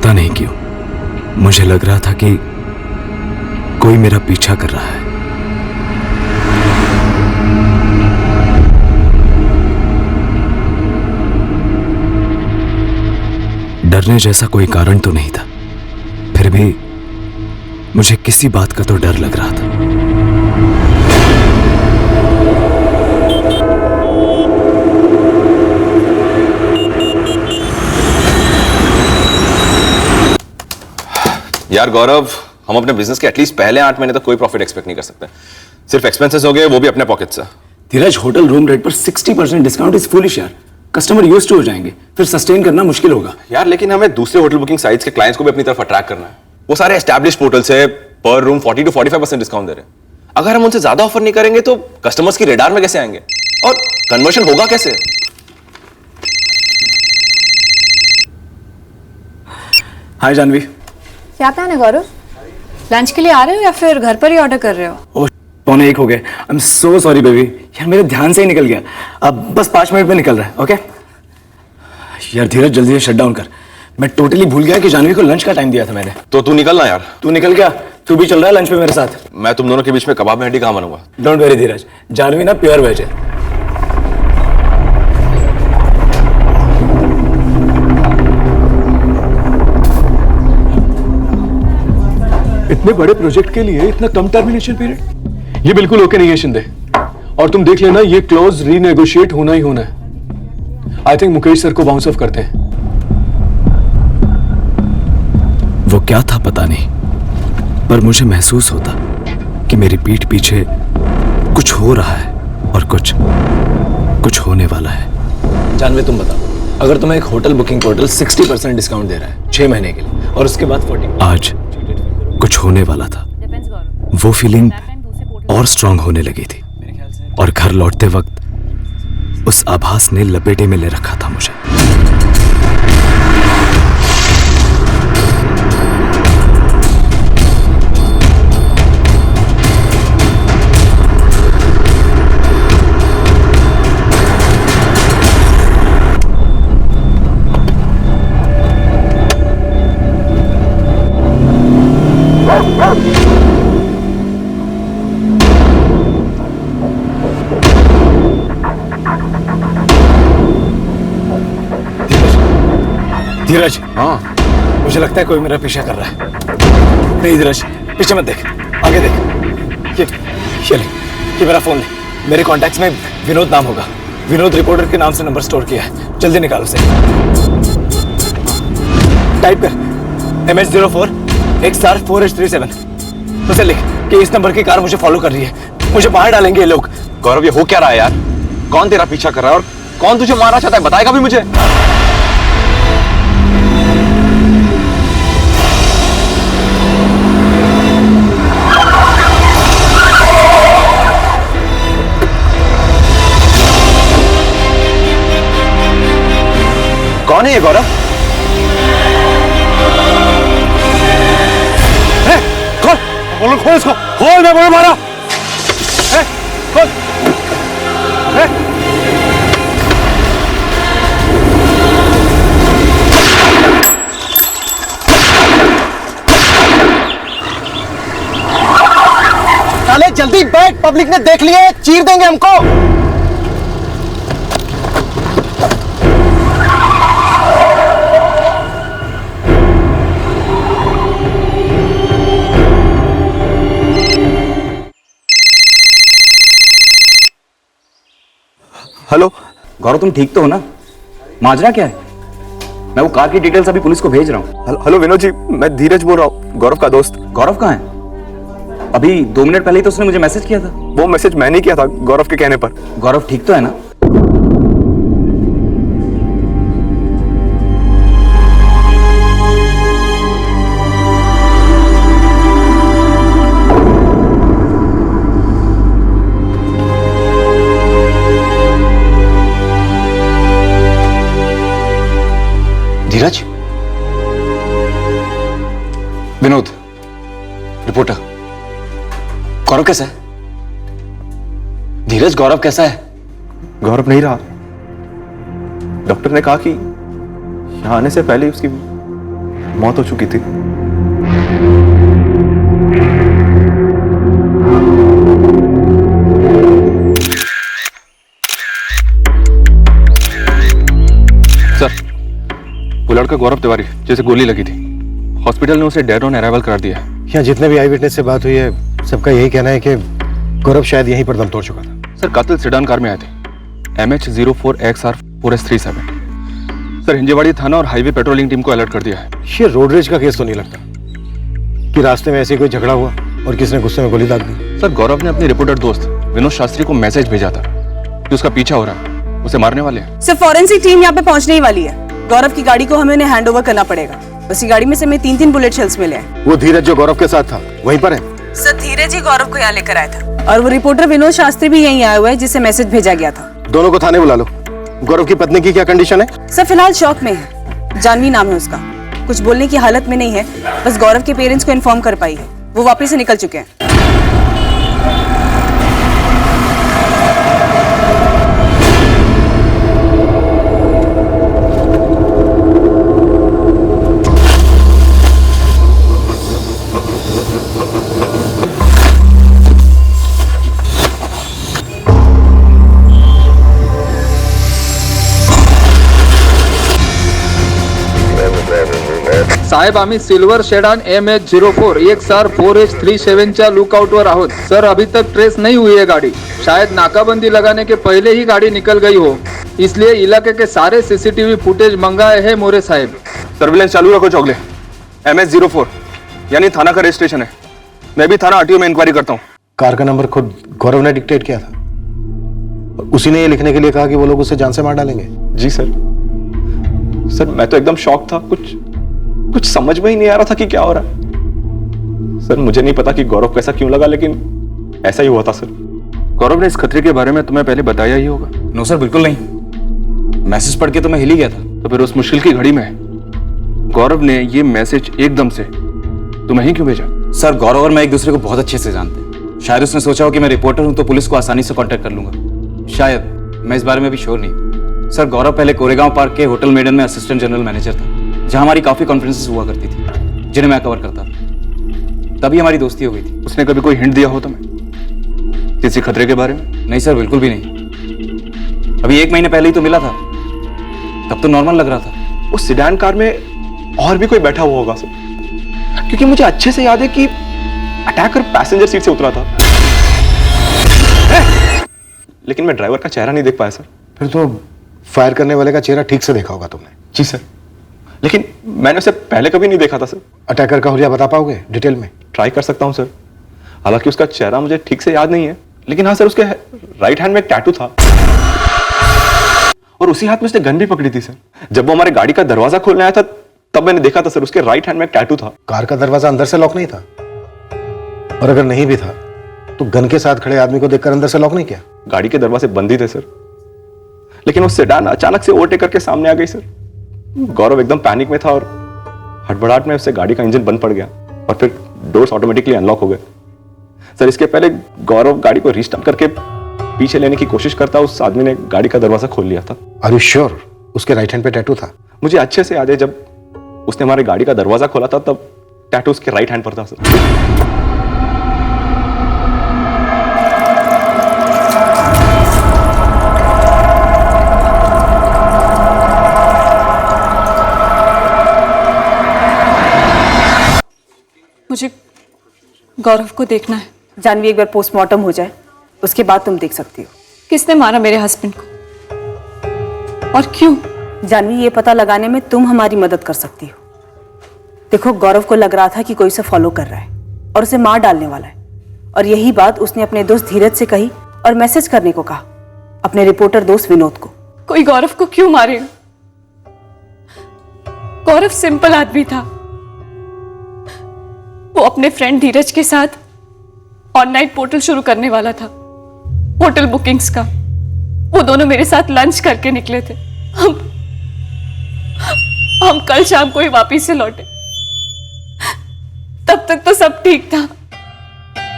पता नहीं क्यों मुझे लग रहा था कि कोई मेरा पीछा कर रहा है। डरने जैसा कोई कारण तो नहीं था, फिर भी मुझे किसी बात का तो डर लग रहा था। यार गौरव, हम अपने बिजनेस के एटलीस्ट पहले 8 महीने तक कोई प्रॉफिट एक्सपेक्ट नहीं कर सकते। सिर्फ एक्सपेंसेस हो गए, वो भी अपने पॉकेट से। धीरज, होटल रूम रेट पर 60% डिस्काउंट इज फूलिश यार। कस्टमर यूज्ड टू हो जाएंगे, फिर सस्टेन करना मुश्किल होगा। यार लेकिन हमें दूसरे होटल बुकिंग साइट्स के क्लाइंट्स को भी अपनी तरफ अट्रैक्ट करना है। वो सारे एस्टैब्लिश्ड पोर्टल से पर रूम 40 to 45% डिस्काउंट दे रहे हैं। अगर हम उनसे ज्यादा ऑफर नहीं करेंगे तो कस्टमर्स की रेडार में कैसे आएंगे और कन्वर्शन होगा कैसे? हाय जानवी। क्या प्लान है गौरव? लंच के लिए आ रहे हो या फिर घर पर ही ऑर्डर कर रहे हो? ओह, 1:45 हो गए। I am so sorry baby, यार मेरे ध्यान से ही निकल गया। अब बस 5 मिनट में निकल रहा है। ओके यार धीरज, जल्दी से शट डाउन कर। मैं टोटली भूल गया कि जानवी को लंच का टाइम दिया था मैंने। तो तू निकलना यार। तू निकल गया, तू भी चल रहा है लंच पे मेरे साथ। मैं तुम दोनों के बीच में कबाब में हड्डी कहां बनूंगा? डोंट वेरी धीरज, जानवी ना प्योर वेज है। इतने बड़े प्रोजेक्ट के लिए इतना कम टर्मिनेशन पीरियड, ये बिल्कुल ओके नहीं है शिंदे। और तुम देख लेना, ये क्लॉज रीनेगोशिएट होना ही होना है। आई थिंक मुकेश सर को बाउंस ऑफ करते हैं। वो क्या था पता नहीं, पर मुझे महसूस होता कि मेरी पीठ पीछे कुछ हो रहा है और कुछ होने वाला है। जानवी तुम बताओ, अगर तुम्हें एक होटल बुकिंग पोर्टल 60% डिस्काउंट दे रहा है 6 महीने के लिए और उसके बाद 40, आज कुछ होने वाला था। वो फीलिंग और स्ट्रांग होने लगी थी और घर लौटते वक्त उस आभास ने लपेटे में ले रखा था मुझे। धीरज, हाँ मुझे लगता है कोई मेरा पीछा कर रहा है। नहीं धीरज, पीछे मत देख, आगे देख। ये ले, ये मेरा फोन ले। मेरे कॉन्टैक्ट्स में विनोद नाम होगा। विनोद रिपोर्टर के नाम से नंबर स्टोर किया है। जल्दी निकाल उसे। टाइप कर MH04 XR 4H37। उसे लिख कि इस नंबर की कार मुझे फॉलो कर रही है। मुझे बाहर डालेंगे ये लोग। गौरव, ये हो क्या रहा है यार? कौन तेरा पीछा कर रहा है और कौन तुझे मारना चाहता है? बताएगा भी मुझे? कौन है ये गौरव? खोल खोल इसको, खोल, मैं बोल मारा। खोल। साले जल्दी बैठ, पब्लिक ने देख लिया है, चीर देंगे हमको। हेलो गौरव, तुम ठीक तो हो ना? माजरा क्या है? मैं वो कार की डिटेल्स अभी पुलिस को भेज रहा हूँ। हेलो विनोद जी, मैं धीरज बोल रहा हूँ, गौरव का दोस्त। गौरव कहाँ है? अभी 2 मिनट पहले ही तो उसने मुझे मैसेज किया था। वो मैसेज मैंने किया था गौरव के कहने पर। गौरव ठीक तो है ना? धीरज, विनोद रिपोर्टर, गौरव कैसा है? धीरज, गौरव कैसा है? गौरव नहीं रहा। डॉक्टर ने कहा कि यहाँ आने से पहले उसकी मौत हो चुकी थी। सर, वो लड़का गौरव तिवारी जैसे गोली लगी थी, हॉस्पिटल ने उसे डेड ऑन अराइवल करार दिया है। यहाँ जितने भी आई विटनेस से बात हुई है सबका यही कहना है कि गौरव शायद यहीं पर दम तोड़ चुका था। सर, कातिल सेडान कार में आए थे, MH04XR4S37। सर, हिंजेवाड़ी थाना और हाईवे पेट्रोलिंग टीम को अलर्ट कर दिया है। ये रोड रेज का केस तो नहीं लगता कि रास्ते में ऐसे कोई झगड़ा हुआ और किसने गुस्से में गोली दाग दी। सर, गौरव ने अपने रिपोर्टर दोस्त विनोद शास्त्री को मैसेज भेजा था कि उसका पीछा हो रहा है, उसे मारने वाले हैं। सर, फॉरेंसिक टीम यहाँ पे पहुंचने ही वाली है। गौरव की गाड़ी को हमें उन्हें हैंड ओवर करना पड़ेगा। उसी गाड़ी में से हमें 3-3 बुलेट शेल्स मिले हैं। वो धीरज जो गौरव के साथ था वहीं पर है? सर, धीरज ही गौरव को यहाँ लेकर आया था और वो रिपोर्टर विनोद शास्त्री भी यहीं आया हुआ है जिसे मैसेज भेजा गया था। दोनों को थाने बुला लो। गौरव की पत्नी की क्या कंडीशन है? सर, फिलहाल शॉक में है। जानवी नाम है उसका, कुछ बोलने की हालत में नहीं है। बस गौरव के पेरेंट्स को इन्फॉर्म कर पाई है, वो वापस से निकल चुके हैं। साहेब, आम्ही सिल्वर शेडान MH04XR4S37च्या लुकआउटवर आहोत। सर, अभी तक ट्रेस नहीं हुई है गाड़ी। शायद नाकाबंदी लगाने के पहले ही गाड़ी निकल गई हो, इसलिए इलाके के सारे सीसीटीवी फुटेज मंगाए हैं मोरे साहेब। सर्विलेंस चालू रखो चौगले। MH04 यानी थाना का रजिस्ट्रेशन है। मैं भी थाना RTO में इंक्वायरी करता हूँ। कार का नंबर खुद गौरव ने डिक्टेट किया था। उसी ने ये लिखने के लिए कहा कि वो लोग उसे जान से मार डालेंगे। जी सर। सर, मैं तो एकदम शॉक था, कुछ समझ में ही नहीं आ रहा था कि क्या हो रहा है। सर, मुझे नहीं पता कि गौरव कैसा क्यों लगा, लेकिन ऐसा ही हुआ था सर। गौरव ने इस खतरे के बारे में तुम्हें पहले बताया ही होगा। नो सर, बिल्कुल नहीं। मैसेज पढ़ के तो मैं हिल ही गया था। तो फिर उस मुश्किल की घड़ी में गौरव ने ये मैसेज एकदम से तुम्हें ही क्यों भेजा? सर, गौरव और मैं एक दूसरे को बहुत अच्छे से जानते हैं। शायद उसने सोचा हो कि मैं रिपोर्टर हूं तो पुलिस को आसानी से कांटेक्ट कर लूंगा। शायद, मैं इस बारे में भी श्योर नहीं। सर, गौरव पहले कोरेगांव पार्क के होटल मेडन में असिस्टेंट जनरल मैनेजर था, जहां हमारी काफी कॉन्फ्रेंसेस हुआ करती थी जिन्हें मैं कवर करता था। तभी हमारी दोस्ती हो गई थी। उसने कभी कोई हिंट दिया हो तुम्हें किसी खतरे के बारे में? नहीं सर, बिल्कुल भी नहीं। अभी 1 महीने पहले ही तो मिला था, तब तो नॉर्मल लग रहा था। उस सिडान कार में और भी कोई बैठा हुआ होगा सर, क्योंकि मुझे अच्छे से याद है कि अटैकर पैसेंजर सीट से उतरा था, लेकिन मैं ड्राइवर का चेहरा नहीं देख पाया सर। फिर तो फायर करने वाले का चेहरा ठीक से देखा होगा तुमने। जी सर, लेकिन मैंने उसे पहले कभी नहीं देखा था सर। अटैकर का हुलिया बता पाओगे डिटेल में? ट्राई कर सकता हूं सर, हालांकि उसका चेहरा मुझे ठीक से याद नहीं है, लेकिन हाँ सर, उसके राइट हैंड में एक टैटू था और उसी हाथ में उसने गन भी पकड़ी थी सर। जब वो हमारे गाड़ी का दरवाजा खोलने आया था तब मैंने देखा था सर, उसके राइट हैंड में एक टैटू था। कार का दरवाजा अंदर से लॉक नहीं था, और अगर नहीं भी था तो गन के साथ खड़े आदमी को देखकर अंदर से लॉक नहीं किया? गाड़ी के दरवाजे बंद ही थे सर, लेकिन वो सेडान अचानक से ओवरटेक करके सामने आ गई सर। गौरव एकदम पैनिक में था और हड़बड़ाहट में उससे गाड़ी का इंजन बंद पड़ गया और फिर डोर्स ऑटोमेटिकली अनलॉक हो गए सर। इसके पहले गौरव गाड़ी को रीस्टार्ट करके पीछे लेने की कोशिश करता, उस आदमी ने गाड़ी का दरवाजा खोल लिया था। आर यू श्योर उसके राइट हैंड पे टैटू था? मुझे अच्छे से याद है, जब उसने हमारे गाड़ी का दरवाजा खोला था तब टैटू उसके राइट हैंड पर था सर। मुझे गौरव को देखना है। जानवी, एक बार पोस्टमार्टम हो जाए उसके बाद तुम देख सकती हो। किसने मारा मेरे हस्बैंड को और क्यों? जानवी, ये पता लगाने में तुम हमारी मदद कर सकती हो। देखो, गौरव को लग रहा था कि कोई उसे फॉलो कर रहा है और उसे मार डालने वाला है, और यही बात उसने अपने दोस्त धीरज से कही और मैसेज करने को कहा अपने रिपोर्टर दोस्त विनोद को। कोई गौरव को क्यों मारेगा? गौरव सिंपल आदमी था। वो अपने फ्रेंड धीरज के साथ ऑनलाइन पोर्टल शुरू करने वाला था, होटल बुकिंग्स का। वो दोनों मेरे साथ लंच करके निकले थे। हम कल शाम को ही वापिस से लौटे। तब तक तो सब ठीक था।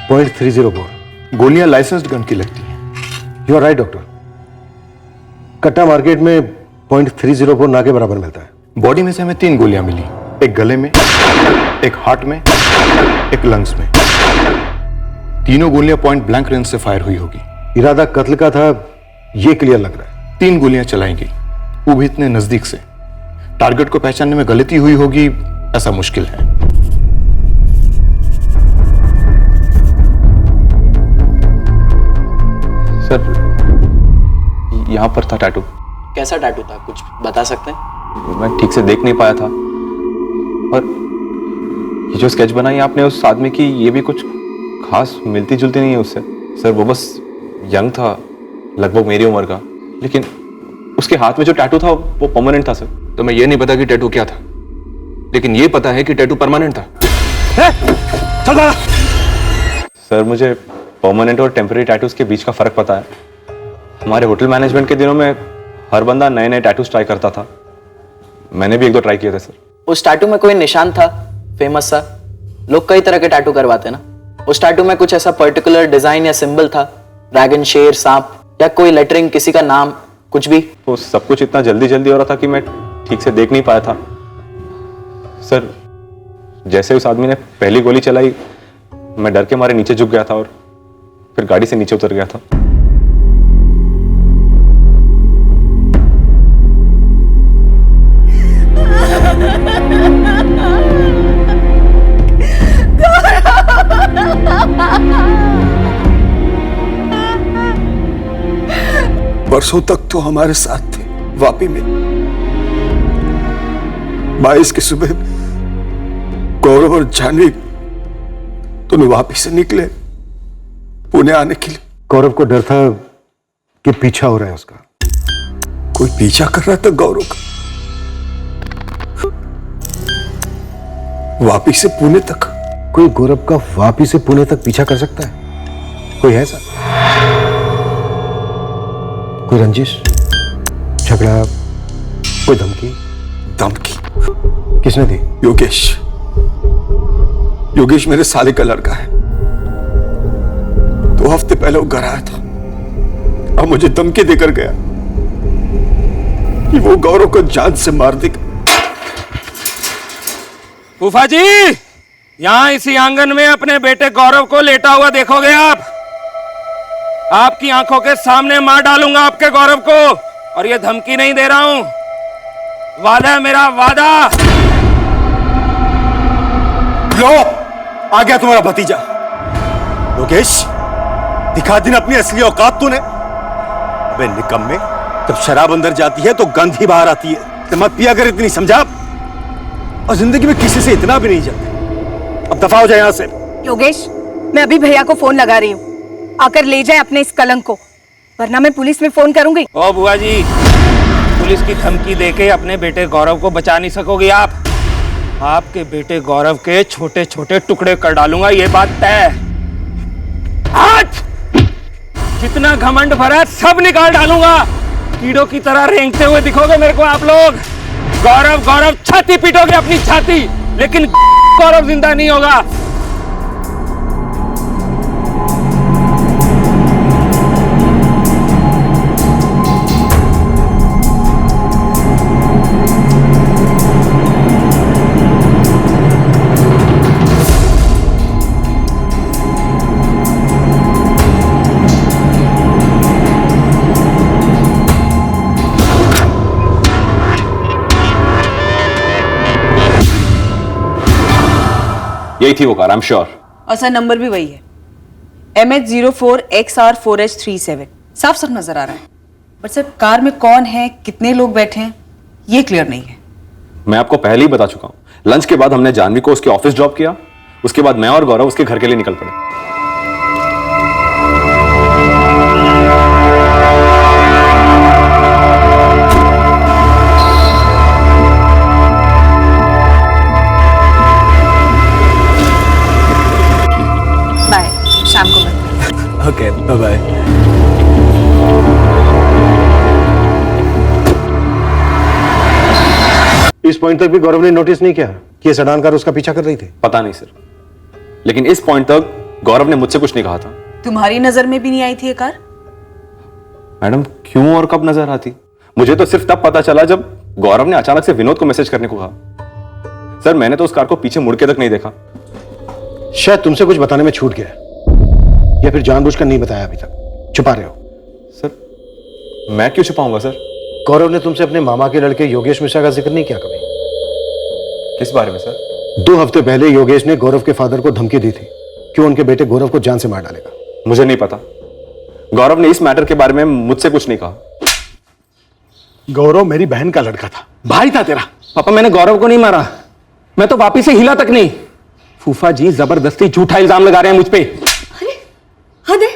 .304 गोलियां लाइसेंस्ड गन की लगती हैं। You are right doctor. कट्टा मार्केट में .304 ना के बराबर मिलता है। बॉडी में से हमें 3 गोलियां मिली, एक गले में, एक हार्ट में, एक लंग्स में। तीनों गोलियां पॉइंट ब्लैंक रेंज से फायर हुई होगी। इरादा कत्ल का था, यह क्लियर लग रहा है। 3 गोलियां चलाई गई, वो भी इतने नजदीक से। टारगेट को पहचानने में गलती हुई होगी ऐसा मुश्किल है। सर, यहां पर था टैटू। कैसा टैटू था, कुछ बता सकते हैं? मैं ठीक से देख नहीं पाया था, और ये जो स्केच बनाई आपने उस आदमी की, ये भी कुछ खास मिलती जुलती नहीं है उससे। सर, वो बस यंग था, लगभग मेरी उम्र का, लेकिन उसके हाथ में जो टैटू था वो परमानेंट था। सर, तो मैं ये नहीं पता कि टैटू क्या था, लेकिन ये पता है कि टैटू परमानेंट था। सर, मुझे परमानेंट और टेम्पररी टैटूज के बीच का फर्क पता है। हमारे होटल मैनेजमेंट के दिनों में हर बंदा नए नए टैटूज ट्राई करता था। मैंने भी 1-2 ट्राई किए थे। सर, उस टैटू में कोई निशान था फेमस सा? लोग कई तरह के टैटू करवाते ना, उस टैटू में कुछ ऐसा पर्टिकुलर डिजाइन या सिंबल था? ड्रैगन, शेर, सांप, या कोई लेटरिंग, किसी का नाम, कुछ भी? वो सब कुछ इतना जल्दी जल्दी हो रहा था कि मैं ठीक से देख नहीं पाया था। सर, जैसे उस आदमी ने पहली गोली चलाई, मैं डर के मारे नीचे झुक गया था और फिर गाड़ी से नीचे उतर गया था। बरसों तक तो हमारे साथ थे वापी में। 22 की सुबह गौरव और जानवी दोनों वापी से निकले पुणे आने के लिए। गौरव को डर था कि पीछा हो रहा है उसका। कोई पीछा कर रहा था गौरव का, वापी से पुणे तक। कोई गौरव का वापी से पुणे तक पीछा कर सकता है? कोई है ऐसा? कोई रंजिश, झगड़ा, कोई धमकी? धमकी किसने दी? योगेश मेरे साले का लड़का है। 2 हफ्ते पहले वो घर आया था और मुझे धमकी देकर गया कि वो गौरव को जान से मार देगा। फूफा जी, यहां इसी आंगन में अपने बेटे गौरव को लेटा हुआ देखोगे आप। आपकी आंखों के सामने मार डालूंगा आपके गौरव को, और ये धमकी नहीं दे रहा हूं, वादा है मेरा, वादा। लो, आ गया तुम्हारा भतीजा योगेश। दिखा दिन अपनी असली औकात तूने। अबे निकम्मे, जब शराब अंदर जाती है तो गंध ही बाहर आती है। तो मत पिया कर इतनी, समझा? और जिंदगी में किसी से इतना भी नहीं जलता। अब दफा हो जाए यहां से। योगेश, मैं अभी भैया को फोन लगा रही हूँ, आकर ले जाए अपने इस कलंक को, वरना मैं पुलिस में फोन करूंगी। ओ बुआ जी, पुलिस की धमकी देके अपने बेटे गौरव को बचा नहीं सकोगी आप। आपके बेटे गौरव के छोटे छोटे टुकड़े कर डालूंगा, ये बात तय। आज जितना घमंड भरा सब निकाल डालूंगा। कीड़ों की तरह रेंगते हुए दिखोगे मेरे को आप लोग। गौरव गौरव छाती पीटोगे अपनी छाती, लेकिन गौरव जिंदा नहीं होगा। यही थी वो कार, आई एम श्योर। और सर नंबर भी वही है, MH04XR4H37। साफ साफ नजर आ रहा है, बट सर कार में कौन है, कितने लोग बैठे हैं, ये क्लियर नहीं है। मैं आपको पहले ही बता चुका हूं। लंच के बाद हमने जानवी को उसके ऑफिस ड्रॉप किया, उसके बाद मैं और गौरव उसके घर के लिए निकल पड़े। बाय, शाम को मिलते हैं। Okay, bye bye. इस पॉइंट तक भी गौरव ने नोटिस नहीं किया कि ये सडान कार उसका पीछा कर रही थी? पता नहीं सर, लेकिन इस पॉइंट तक गौरव ने मुझसे कुछ नहीं कहा था। तुम्हारी नजर में भी नहीं आई थी ये कार? मैडम, क्यों और कब नजर आती? मुझे तो सिर्फ तब पता चला जब गौरव ने अचानक से विनोद को मैसेज करने को कहा। सर मैंने तो उस कार को पीछे मुड़ के तक नहीं देखा। शायद तुमसे कुछ बताने में छूट गया, या फिर जानबूझकर नहीं बताया अभी तक, छुपा रहे हो। सर मैं क्यों छुपाऊंगा सर? गौरव ने तुमसे अपने मामा के लड़के योगेश मिश्रा का जिक्र नहीं किया कभी? किस बारे में सर? 2 हफ्ते पहले योगेश ने गौरव के फादर को धमकी दी थी कि वो उनके बेटे गौरव को जान से मार डालेगा। मुझे नहीं पता, गौरव ने इस मैटर के बारे में मुझसे कुछ नहीं कहा। गौरव मेरी बहन का लड़का था, भाई था तेरा। पापा मैंने गौरव को नहीं मारा, मैं तो वापिस से हिला तक नहीं। फूफा जी जबरदस्ती झूठा इल्जाम लगा रहे हैं मुझ पे। अरे हद है,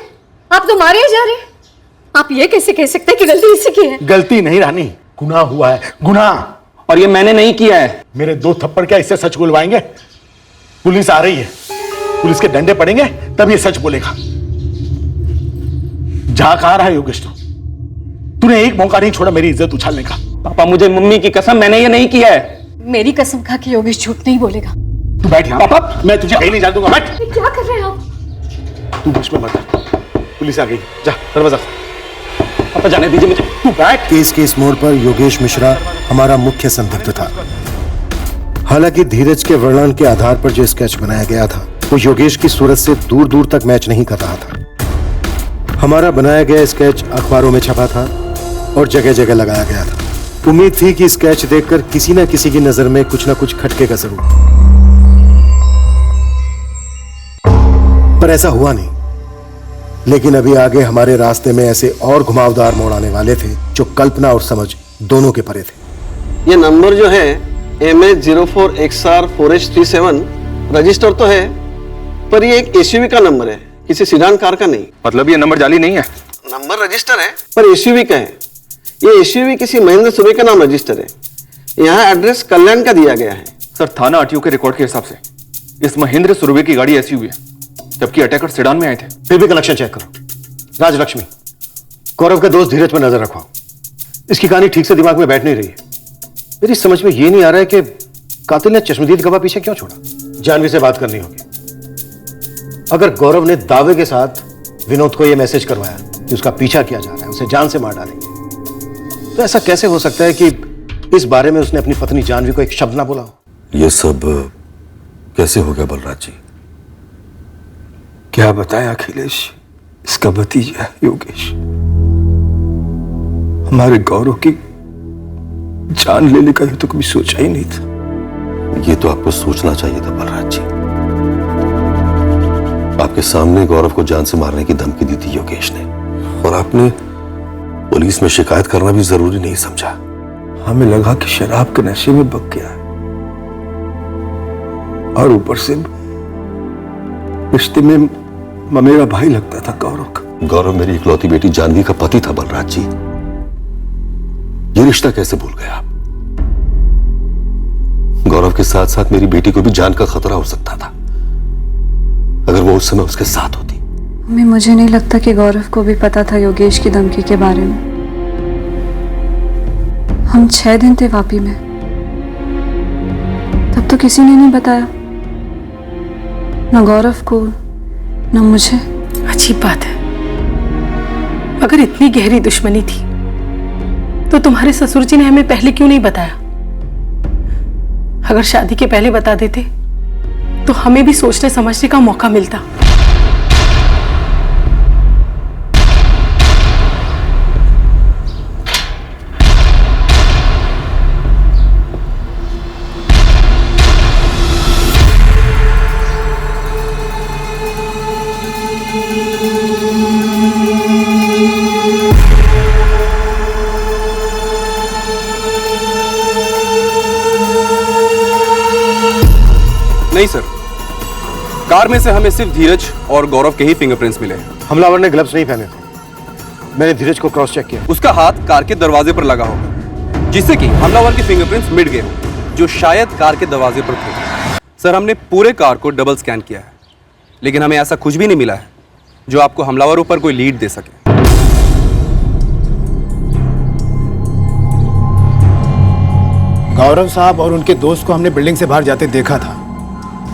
आप तो मारे ही जा रहे हैं। आप ये कैसे कह सकते हैं कि गलती इसी की है? गलती नहीं रानी, गुनाह हुआ है, गुनाह। और ये मैंने नहीं किया है। मेरे 2 थप्पड़ क्या इससे सच बुलवाएंगे? पुलिस आ रही है, पुलिस के डंडे पड़ेंगे तब ये सच बोलेगा। जा कहां रहा है योगेश? तूने एक मौका नहीं छोड़ा मेरी इज्जत उछालने का। पापा मुझे मम्मी की कसम, मैंने ये नहीं किया है। मेरी कसम खा के योगेश झूठ नहीं बोलेगा। तू बैठ यहां। पापा मैं तुझे कहीं नहीं जाने दूंगा, बैठ। क्या कर रहे हैं आप? तू बीच में मत आ। पुलिस आ गई, जा दरवाजा खोल। पापा जाने दीजिए मुझे। तू बैठ। केस के इस मोड़ पर योगेश मिश्रा हमारा मुख्य संदिग्ध था। हालांकि धीरज के वर्णन के आधार पर जो स्केच बनाया गया था वो योगेश की सूरत से दूर दूर तक मैच नहीं कर रहा था। हमारा बनाया गया स्केच अखबारों में छपा था और जगह जगह लगाया गया था। उम्मीद थी कि स्केच देखकर किसी न किसी की नजर में कुछ न कुछ खटकेगा जरूर, पर ऐसा हुआ नहीं। लेकिन अभी आगे हमारे रास्ते में ऐसे और घुमावदार मोड़ आने वाले थे जो कल्पना और समझ दोनों के परे थे। ये नंबर जो है MH04XR4H37 रजिस्टर तो है, पर ये एक एसयूवी का नंबर है, किसी सीडान कार का नहीं। मतलब ये नंबर जाली नहीं है? नंबर रजिस्टर है पर एसयूवी का है। ये एसयूवी किसी महेंद्र सुर्वे का नाम रजिस्टर है। यहाँ एड्रेस कल्याण का दिया गया है। सर थाना आरटीओ के रिकॉर्ड के हिसाब से इस महेंद्र सुर्वे की गाड़ी एसयूवी है, जबकि अटैकर सेडान में आए थे। फिर भी कनेक्शन चेक करो। राजलक्ष्मी, गौरव के दोस्त धीरज पर नजर रखवाओ। इसकी कहानी ठीक से दिमाग में बैठ नहीं रही है। मेरी समझ में यह नहीं आ रहा है कि कातिल ने चश्मदीद गवाह पीछे क्यों छोड़ा। जानवी से बात करनी होगी। अगर गौरव ने दावे के साथ विनोद को यह मैसेज करवाया कि उसका पीछा किया जा रहा है, उसे जान से मार डालेंगे, तो ऐसा कैसे हो सकता है कि इस बारे में उसने अपनी पत्नी जानवी को एक शब्द ना बोला हो? यह सब कैसे हो गया बलराज जी? क्या बताया अखिलेश, इसका भतीजा योगेश हमारे गौरव की जान लेने का तो कभी सोचा ही नहीं था। ये तो आपको सोचना चाहिए था बलराज जी। आपके सामने गौरव को जान से मारने की धमकी दी थी योगेश ने, और आपने पुलिस में शिकायत करना भी जरूरी नहीं समझा। हमें लगा कि शराब के नशे में बक गया है, और ऊपर से रिश्ते में मेरा भाई लगता था गौरव का। गौरव मेरी इकलौती बेटी जानवी का पति था बलराज जी। ये रिश्ता कैसे भूल गए आप? गौरव के साथ साथ मेरी बेटी को भी जान का खतरा हो सकता था अगर वो उस समय उसके साथ होती। मम्मी, मुझे नहीं लगता कि गौरव को भी पता था योगेश की धमकी के बारे में। हम 6 दिन थे वापी में, तब तो किसी ने नहीं बताया, ना गौरव को ना मुझे। अजीब बात है, अगर इतनी गहरी दुश्मनी थी तो तुम्हारे ससुर जी ने हमें पहले क्यों नहीं बताया? अगर शादी के पहले बता देते तो हमें भी सोचने समझने का मौका मिलता। नहीं सर, कार में से हमें सिर्फ धीरज और गौरव के ही फिंगरप्रिंट्स मिले हैं। हमलावर ने ग्लव्स नहीं पहने थे। मैंने धीरज को क्रॉस चेक किया। उसका हाथ कार के दरवाजे पर लगा होगा, जिससे कि हमलावर के फिंगरप्रिंट्स मिट गए हों, जो शायद कार के दरवाजे पर थे। सर, हमने पूरे कार को डबल स्कैन किया है, लेकिन हमें ऐसा कुछ भी नहीं मिला है जो आपको हमलावरों पर कोई लीड दे सके। गौरव साहब और उनके दोस्त को हमने बिल्डिंग से बाहर जाते देखा था,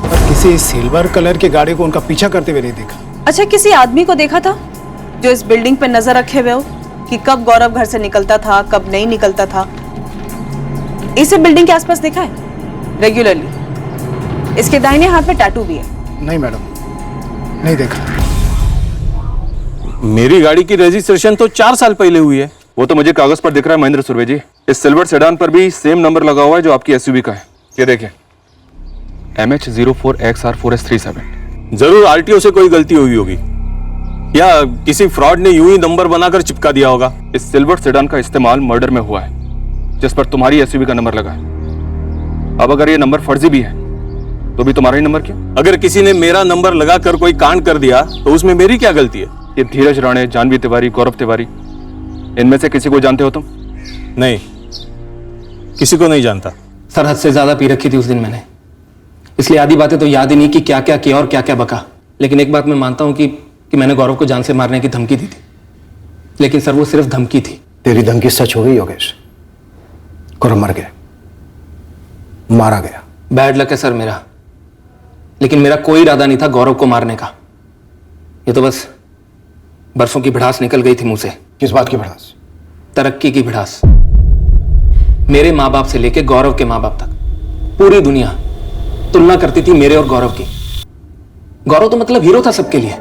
और किसी सिल्वर कलर की गाड़ी को उनका पीछा करते हुए नहीं देखा। अच्छा, किसी आदमी को देखा था जो इस बिल्डिंग पे नजर रखे हुए हो कि कब गौरव घर से निकलता था, कब नहीं निकलता था? इसे बिल्डिंग के आसपास देखा है रेगुलरली? इसके दाहिने हाथ पे टैटू भी है। नहीं मैडम, नहीं देखा। मेरी गाड़ी की रजिस्ट्रेशन तो 4 साल पहले हुई है। वो तो मुझे कागज पर दिख रहा है महेंद्र सुरवे जी। इस सिल्वर सेडान पर भी सेम नंबर लगा हुआ है जो आपकी एसयूवी का है। ये देखें, MH04XR4S37। जरूर आरटीओ से कोई गलती हुई होगी या किसी फ्रॉड ने यूं ही नंबर बनाकर चिपका दिया होगा। इस सिल्वर सेडान का इस्तेमाल मर्डर में हुआ है जिस पर तुम्हारी एसयूवी का नंबर लगा है। अब अगर ये नंबर फर्जी भी है तो भी तुम्हारा ही नंबर क्यों? अगर किसी ने मेरा नंबर लगाकर कोई कांड कर दिया तो उसमें मेरी क्या गलती है? ये धीरज राणे, जानवी तिवारी, गौरव तिवारी, इनमें से किसी को जानते हो तुम? नहीं, किसी को नहीं जानता। सर हद से ज्यादा पी रखी थी उस दिन मैंने, इसलिए आधी बातें तो याद ही नहीं कि क्या क्या किया और क्या क्या बका। लेकिन एक बात मैं मानता हूं कि मैंने गौरव को जान से मारने की धमकी दी थी, लेकिन सर वो सिर्फ धमकी थी। तेरी धमकी सच हो गई योगेश। गौरव मर गया, मारा गया। बैड लक है सर मेरा, लेकिन मेरा कोई इरादा नहीं था गौरव को मारने का। ये तो बस बरसों की भड़ास निकल गई थी मुंह से। किस बात की भड़ास? तरक्की की भड़ास। मेरे माँ बाप से लेके गौरव के माँ बाप तक पूरी दुनिया तुलना करती थी मेरे और गौरव की। गौरव तो मतलब हीरो था सबके लिए।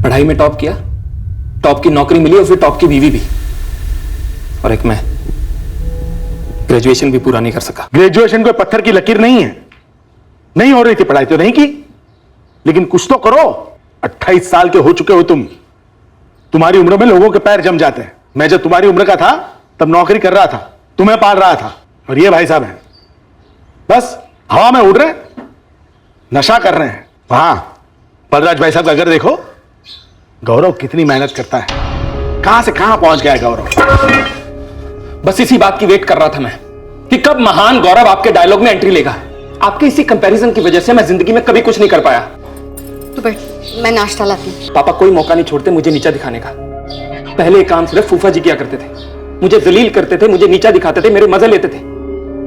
पढ़ाई में टॉप किया, टॉप की नौकरी मिली और फिर टॉप की बीवी भी, और एक मैं ग्रेजुएशन भी पूरा नहीं कर सका। ग्रेजुएशन कोई पत्थर की लकीर नहीं है। नहीं हो रही थी पढ़ाई तो नहीं की, लेकिन कुछ तो करो। 28 साल के हो चुके हो तुम। तुम्हारी उम्र में लोगों के पैर जम जाते हैं। मैं जब तुम्हारी उम्र का था तब नौकरी कर रहा था, तुम्हें पाल रहा था, और ये भाई साहब हैं बस हवा में उड़ रहे, नशा कर रहे हैं। वहां बलराज भाई साहब का घर देखो, गौरव कितनी मेहनत करता है, कहां से कहां पहुंच गया है गौरव। बस इसी बात की वेट कर रहा था मैं कि कब महान गौरव आपके डायलॉग में एंट्री लेगा। आपके इसी कंपैरिजन की वजह से मैं जिंदगी में कभी कुछ नहीं कर पाया। तो बैठ, मैं नाश्ता लाती हूं। पापा कोई मौका नहीं छोड़ते मुझे नीचा दिखाने का। पहले काम सिर्फ फूफा जी किया करते थे, मुझे जलील करते थे, मुझे नीचा दिखाते थे, मेरे मजे लेते थे।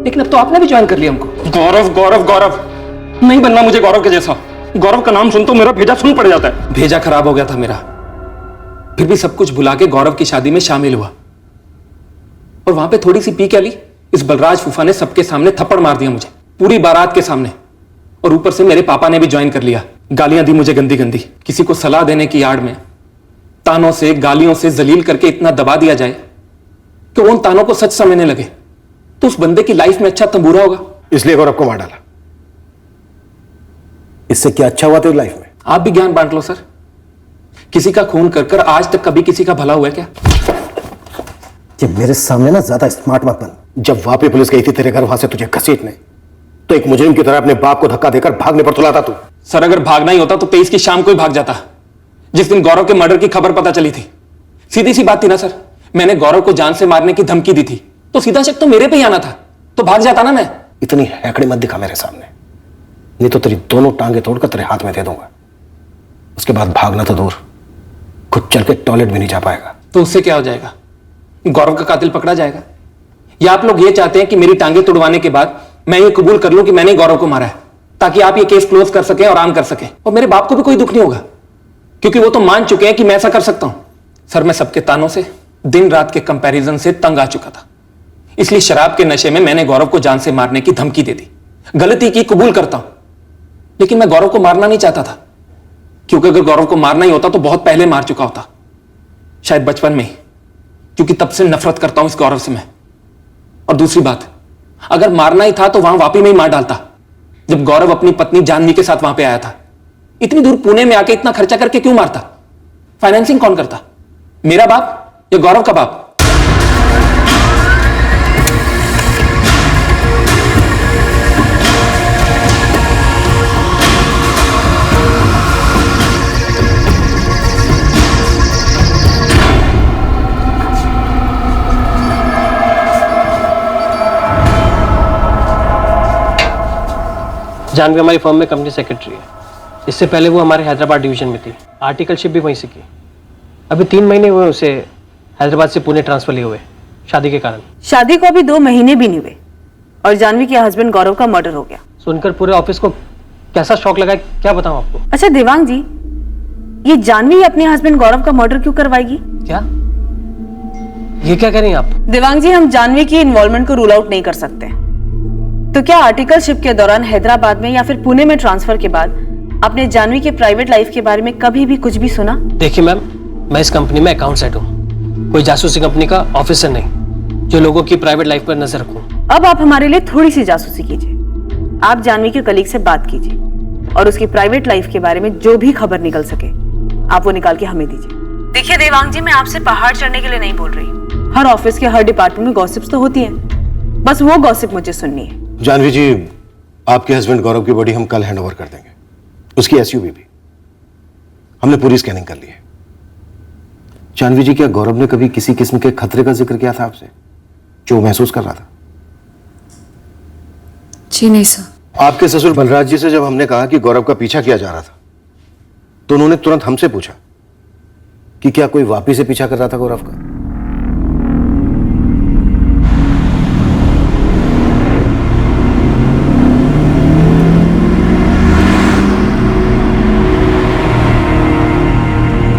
लेकिन अब तो आपने भी ज्वाइन कर लिया हमको। गौरव गौरव गौरव नहीं बनना मुझे गौरव के जैसा। गौरव का नाम सुन तो मेरा भेजा सुन पड़ जाता है। भेजा खराब हो गया था मेरा, फिर भी सब कुछ भुला के गौरव की शादी में शामिल हुआ। और वहां पे थोड़ी सी पी क्या ली, इस बलराज फूफा ने सबके सामने थप्पड़ मार दिया मुझे, पूरी बारात के सामने। और ऊपर से मेरे पापा ने भी ज्वाइन कर लिया। गालियां दी मुझे गंदी गंदी। किसी को सलाह देने की आड़ में तानों से, गालियों से जलील करके इतना दबा दिया जाए कि उन तानों को सच समझने लगे तो उस बंदे की लाइफ में अच्छा तंबूरा होगा। इसलिए गौरव को मार डाला। इससे क्या अच्छा हुआ तेरी लाइफ में? आप भी ज्ञान बांट लो सर। किसी का खून कर कर आज तक कभी किसी का भला हुआ है क्या? ये मेरे सामने ना ज्यादा स्मार्ट मत बन। जब वापी पुलिस गई थी तेरे घर वहां से तुझे घसीटने, तो एक मुजरिम की तरह अपने बाप को धक्का देकर भागने पर तुला था तू। सर अगर भागना ही होता तो 23 की शाम को ही भाग जाता, जिस दिन गौरव के मर्डर की खबर पता चली थी। सीधी सी बात थी ना सर, मैंने गौरव को जान से मारने की धमकी दी थी तो सीधा शक तो मेरे पे ही आना था, तो भाग जाता ना मैं। इतनी हैकड़ी मत दिखा मेरे सामने, नहीं तो तेरी दोनों टांगे तोड़कर तेरे हाथ में दे दूंगा। उसके बाद भागना तो दूर, खुद चल के टॉयलेट भी नहीं जा पाएगा। तो उससे क्या हो जाएगा? गौरव का कातिल पकड़ा जाएगा? या आप लोग ये चाहते हैं कि मेरी टांगे तुड़वाने के बाद मैं ये कबूल कर लूं कि मैंने गौरव को मारा है, ताकि आप ये केस क्लोज कर सकें और आराम कर सकें, और मेरे बाप को भी कोई दुख नहीं होगा क्योंकि वो तो मान चुके हैं कि मैं ऐसा कर सकता हूं। सर मैं सबके तानों से, दिन रात के कंपैरिजन से तंग आ चुका था, इसलिए शराब के नशे में मैंने गौरव को जान से मारने की धमकी दे दी। गलती की, कबूल करता हूं, लेकिन मैं गौरव को मारना नहीं चाहता था, क्योंकि अगर गौरव को मारना ही होता तो बहुत पहले मार चुका होता, शायद बचपन में ही, क्योंकि तब से नफरत करता हूं इस गौरव से मैं। और दूसरी बात, अगर मारना ही था तो वहां वापी में ही मार डालता, जब गौरव अपनी पत्नी जानवी के साथ वहां पे आया था। इतनी दूर पुणे में आके इतना खर्चा करके क्यों मारता? फाइनेंसिंग कौन करता, मेरा बाप या गौरव का बाप? जानवी हमारी फर्म में कंपनी सेक्रेटरी है। इससे पहले वो हमारे हैदराबाद डिवीजन में थी, आर्टिकलशिप भी वहीं से की। अभी 3 महीने हुए उसे हैदराबाद से पुणे ट्रांसफर लिए हुए शादी के कारण। शादी को अभी 2 महीने भी नहीं हुए और जानवी के हस्बैंड गौरव का मर्डर हो गया। सुनकर पूरे ऑफिस को कैसा शॉक लगा, क्या बताऊं आपको। अच्छा देवांग जी, ये जानवी अपने हस्बैंड गौरव का मर्डर क्यों करवाएगी? क्या ये क्या कह रही हैं आप? देवांग जी, हम जानवी की इन्वॉल्वमेंट को रूल आउट नहीं कर सकते। तो क्या आर्टिकलशिप के दौरान हैदराबाद में या फिर पुणे में ट्रांसफर के बाद आपने जानवी के प्राइवेट लाइफ के बारे में कभी भी कुछ भी सुना? देखिए मैम, मैं इस कंपनी में अकाउंट सेट हूँ, कोई जासूसी कंपनी का ऑफिसर नहीं जो लोगों की प्राइवेट लाइफ पर नजर रखूं। अब आप हमारे लिए थोड़ी सी जासूसी कीजिए। आप जानवी के कलीग से बात कीजिए और उसकी प्राइवेट लाइफ के बारे में जो भी खबर निकल सके आप वो निकाल के हमें दीजिए। देखिए देवांग जी, मैं आपसे पहाड़ चढ़ने के लिए नहीं बोल रही। हर ऑफिस के हर डिपार्टमेंट में गॉसिप्स तो होती हैं, बस वो गॉसिप मुझे सुननी है। जानवी जी, आपके हस्बैंड गौरव की बॉडी हम कल हैंडओवर कर देंगे, उसकी एसयूवी भी। हमने पूरी स्कैनिंग कर ली है। जानवी जी, क्या गौरव ने कभी किसी किस्म के खतरे का जिक्र किया था आपसे जो महसूस कर रहा था? जी नहीं सर। आपके ससुर बलराज जी से जब हमने कहा कि गौरव का पीछा किया जा रहा था तो उन्होंने तुरंत हमसे पूछा कि क्या कोई वापी से पीछा कर रहा था गौरव का।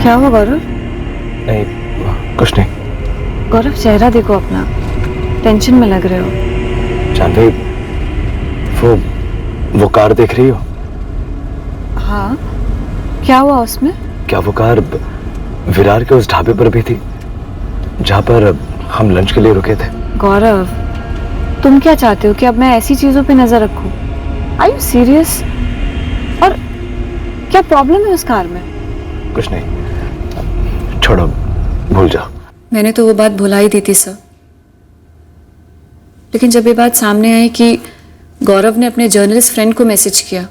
क्या हुआ गौरव? नहीं, कुछ नहीं। गौरव चेहरा देखो अपना, टेंशन में लग रहे हो। जानवी, वो कार देख रही हो? हाँ, क्या हुआ उसमें? क्या वो कार विरार के उस ढाबे पर भी थी जहां पर हम लंच के लिए रुके थे? गौरव, तुम क्या चाहते हो कि अब मैं ऐसी चीजों पे नजर रखूं? Are you serious? और क्या प्रॉब्लम है उस कार में? कुछ नहीं, छोड़ो, भूल जाओ। मैंने तो वो बात भुला ही दी थी सर, लेकिन जब ये बात सामने आई कि गौरव ने अपने जर्नलिस्ट फ्रेंड को मैसेज किया,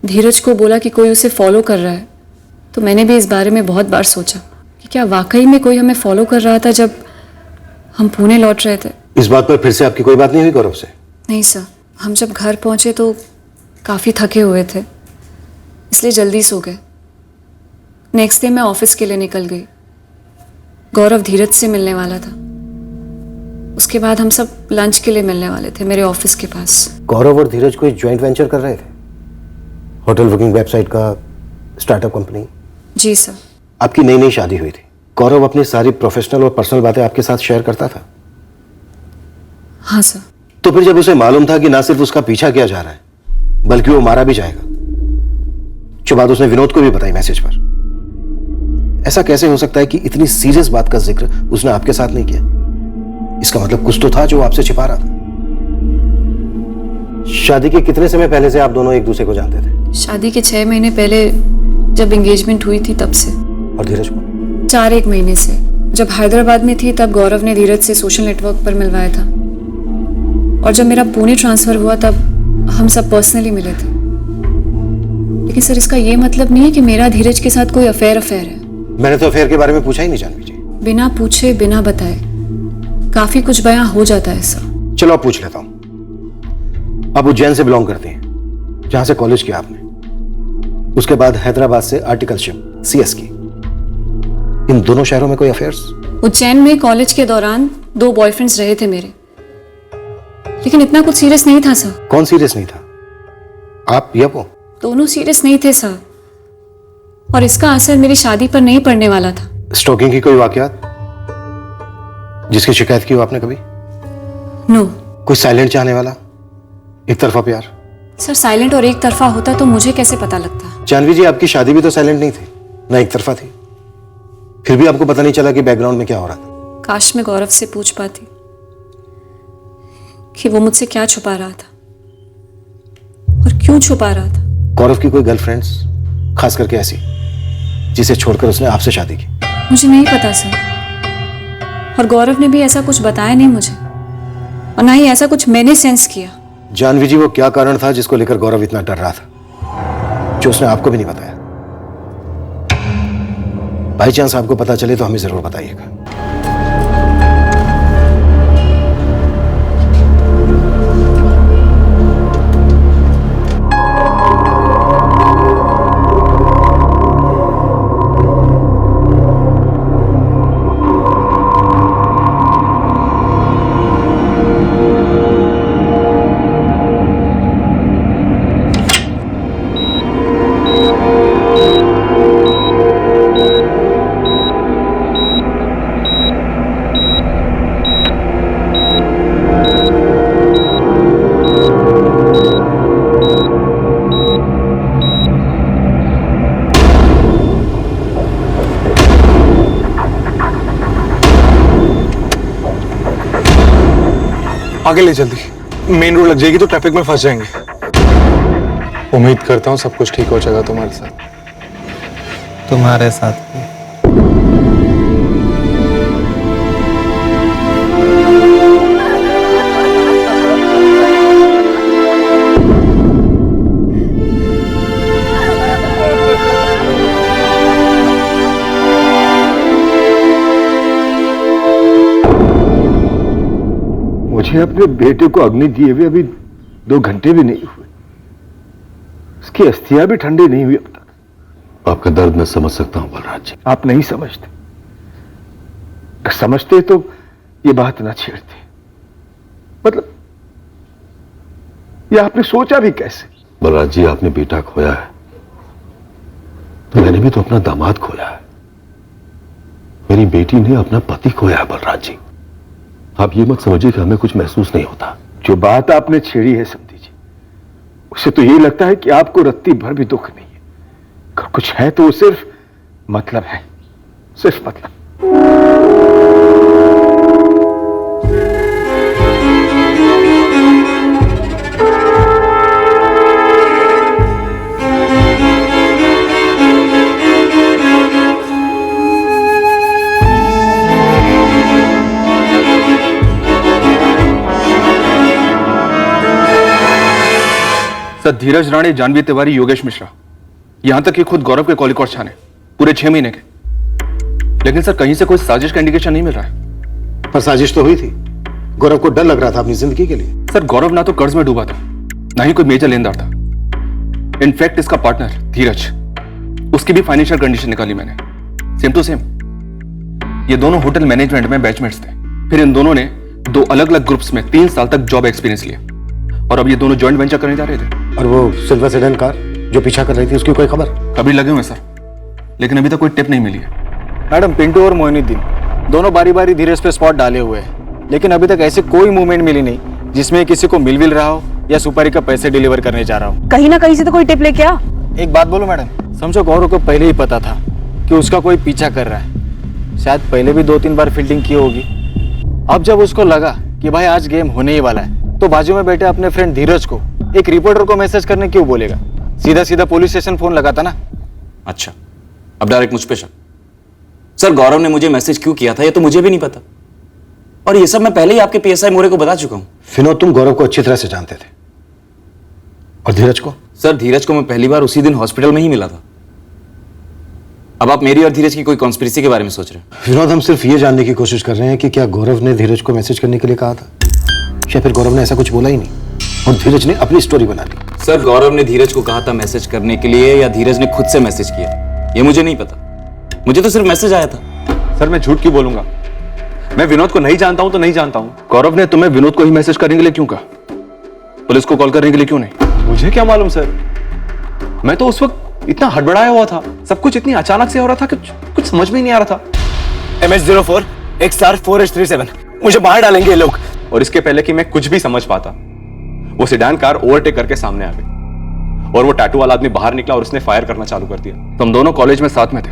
धीरज को बोला कि कोई उसे फॉलो कर रहा है, तो मैंने भी इस बारे में बहुत बार सोचा कि क्या वाकई में कोई हमें फॉलो कर रहा था जब हम पुणे लौट रहे थे। इस बात पर फिर से आपकी कोई बात नहीं हुई गौरव से? नहीं सर, हम जब घर पहुंचे तो काफ़ी थके हुए थे, इसलिए जल्दी सो गए। नेक्स्ट डे मैं ऑफिस के लिए निकल गई। गौरव धीरज से मिलने वाला था, उसके बाद हम सब लंच के लिए मिलने वाले थे मेरे ऑफिस के पास। गौरव और धीरज कोई ज्वाइंट वेंचर कर रहे थे? होटल बुकिंग वेबसाइट का स्टार्टअप कंपनी? जी सर। आपकी नई नई शादी हुई थी, गौरव अपनी सारी प्रोफेशनल और पर्सनल बातें आपके साथ शेयर करता था? हाँ सर। तो फिर जब उसे मालूम था कि ना सिर्फ उसका पीछा किया जा रहा है बल्कि वो मारा भी जाएगा, जो बात उसने विनोद को भी बताई मैसेज पर, ऐसा कैसे हो सकता है कि इतनी सीरियस बात का जिक्र उसने आपके साथ नहीं किया? इसका मतलब कुछ तो था जो आपसे छिपा रहा था। शादी के कितने समय पहले से आप दोनों एक दूसरे को जानते थे? शादी के 6 महीने पहले जब एंगेजमेंट हुई थी तब से। और धीरज को? 4-1 महीने से। जब हैदराबाद में थी तब गौरव ने धीरज से सोशल नेटवर्क पर मिलवाया था, और जब मेरा पुणे ट्रांसफर हुआ तब हम सब पर्सनली मिले थे। लेकिन सर, इसका ये मतलब नहीं है कि मेरा धीरज के साथ कोई अफेयर है। मैंने तो अफेयर के बारे में पूछा ही नहीं जानवी जी। बिना पूछे बिना बताए काफी कुछ बयां हो जाता है सर। चलो अब पूछ लेता हूं, आप उज्जैन से बिलोंग करती हैं, जहां से कॉलेज किया आपने, उसके बाद हैदराबाद से आर्टिकलशिप CS की। इन दोनों शहरों में कोई अफेयर्स? उज्जैन में कॉलेज के दौरान 2 बॉयफ्रेंड्स रहे थे मेरे, लेकिन इतना कुछ सीरियस नहीं था सर। कौन सीरियस नहीं था, आप या वो? दोनों सीरियस नहीं थे सर, और इसका असर मेरी शादी पर नहीं पड़ने वाला था। स्टॉकिंग की कोई वाकयात जिसकी शिकायत की हो आपने कभी? नो। कोई साइलेंट चाहने वाला, एक तरफा प्यार? सर, साइलेंट और एक तरफा होता तो मुझे कैसे पता लगता? जानवी जी, आपकी शादी भी तो साइलेंट नहीं थी, ना एक तरफा थी, फिर भी आपको पता नहीं चला कि बैकग्राउंड में क्या हो रहा था। काश मैं गौरव से पूछ पाती कि वो मुझसे क्या छुपा रहा था और क्यों छुपा रहा था। गौरव की कोई गर्लफ्रेंड्स, खास करके ऐसी जिसे छोड़कर उसने आपसे शादी की? मुझे नहीं पता सर, और गौरव ने भी ऐसा कुछ बताया नहीं मुझे, और ना ही ऐसा कुछ मैंने सेंस किया। जानवी जी, वो क्या कारण था जिसको लेकर गौरव इतना डर रहा था, जो उसने आपको भी नहीं बताया? बाई चांस आपको पता चले तो हमें जरूर बताइएगा। आगे ले जल्दी, मेन रोड लग जाएगी तो ट्रैफिक में फंस जाएंगे। उम्मीद करता हूँ सब कुछ ठीक हो जाएगा तुम्हारे साथ। तुम्हारे साथ भी। मुझे अपने बेटे को अग्नि दिए हुए अभी 2 घंटे भी नहीं हुए, उसकी अस्थियां भी ठंडी नहीं हुई अब तक। आपका दर्द मैं समझ सकता हूं बलराज जी। आप नहीं समझते, अगर समझते तो ये बात ना छेड़ते। मतलब ये आपने सोचा भी कैसे? बलराज जी, आपने बेटा खोया है तो मैंने भी तो अपना दामाद खोया है। मेरी बेटी ने अपना पति खोया है बलराज जी। आप ये मत समझिए कि हमें कुछ महसूस नहीं होता। जो बात आपने छेड़ी है समझी जी, उससे तो ये लगता है कि आपको रत्ती भर भी दुख नहीं है। अगर कुछ है तो वो सिर्फ मतलब है, सिर्फ मतलब। सर, धीरज राणे, जानवी तिवारी, योगेश मिश्रा, यहां तक कि खुद गौरव के कॉलिकॉर्ड छाने पूरे 6 महीने के। लेकिन सर कहीं से कोई साजिश का इंडिकेशन नहीं मिल रहा है। पर साजिश तो हुई थी। गौरव को डर लग रहा था अपनी जिंदगी के लिए। सर, गौरव ना तो कर्ज में डूबा था, ना ही कोई मेजर लेनदार था। इनफैक्ट इसका पार्टनर धीरज, उसकी भी फाइनेंशियल कंडीशन निकाली मैंने, सेम टू सेम। ये दोनों होटल मैनेजमेंट में बैचमेट्स थे। फिर इन दोनों ने 2 अलग अलग ग्रुप्स में 3 साल तक जॉब एक्सपीरियंस लिया और अब ये दोनों जॉइंट वेंचर करने जा रहे थे। और वो सिल्वर सेडान कार जो पीछा कर रही थी, उसकी कोई खबर? कभी लगे हुए सर, लेकिन अभी तक कोई टिप नहीं मिली है। मैडम, पिंटू और मोइनुद्दीन दोनों बारी बारी धीरज पे स्पॉट डाले हुए हैं, लेकिन अभी तक ऐसी कोई मूवमेंट मिली नहीं जिसमें किसी को मिल रहा हो या सुपारी का पैसे डिलीवर करने जा रहा हो। कहीं ना कहीं से तो कोई टिप लेके आ। एक बात बोलो मैडम, समझो गौरव को पहले ही पता था कि उसका कोई पीछा कर रहा है। शायद पहले भी 2-3 बार फील्डिंग की होगी। अब जब उसको लगा कि भाई आज गेम होने ही वाला है, तो बाजू में बैठे अपने फ्रेंड धीरज को एक रिपोर्टर को मैसेज करने क्यों बोलेगा? सीधा सीधा पुलिस स्टेशन फोन लगाता ना। अच्छा, अब डायरेक्ट मुझ पे शक। सर, गौरव ने मुझे मैसेज क्यों किया था ये तो मुझे भी नहीं पता, और ये सब मैं पहले ही आपके पीएसआई मोरे को बता चुका हूं। विनोद, तुम गौरव को अच्छी तरह से जानते थे। और धीरज को? सर, धीरज को मैं पहली बार उसी दिन हॉस्पिटल में ही मिला था। अब आप मेरी और धीरज की कोई कॉन्स्पिरेसी के बारे में सोच रहे हैं? विनोद, हम सिर्फ ये जानने की कोशिश कर रहे हैं कि क्या गौरव ने धीरज को मैसेज करने के लिए कहा था, या फिर गौरव ने ऐसा कुछ बोला ही नहीं और धीरज ने अपनी स्टोरी बना ली? सर, गौरव ने धीरज को कहा था मैसेज करने के लिए या धीरज ने खुद से मैसेज किया, ये मुझे नहीं पता। मुझे तो सिर्फ मैसेज आया था। सर, मैं झूठ क्यों बोलूंगा? मैं विनोद को नहीं जानता हूं तो नहीं जानता हूं। गौरव ने तुम्हें विनोद को ही मैसेज करने के लिए क्यों कहा? पुलिस को कॉल करने के लिए क्यों नहीं? मुझे क्या मालूम सर, मैं तो उस वक्त इतना हड़बड़ाया हुआ था, सब कुछ इतनी अचानक से हो रहा था कि कुछ समझ में ही नहीं आ रहा था। MH04 XR4H37, मुझे बाहर डालेंगे ये लोग। और इसके पहले कि मैं कुछ भी समझ पाता, वो सेडान कार ओवरटेक करके सामने आ गई और वो टैटू वाला आदमी बाहर निकला और उसने फायर करना चालू कर दिया। तुम दोनों कॉलेज में साथ में थे,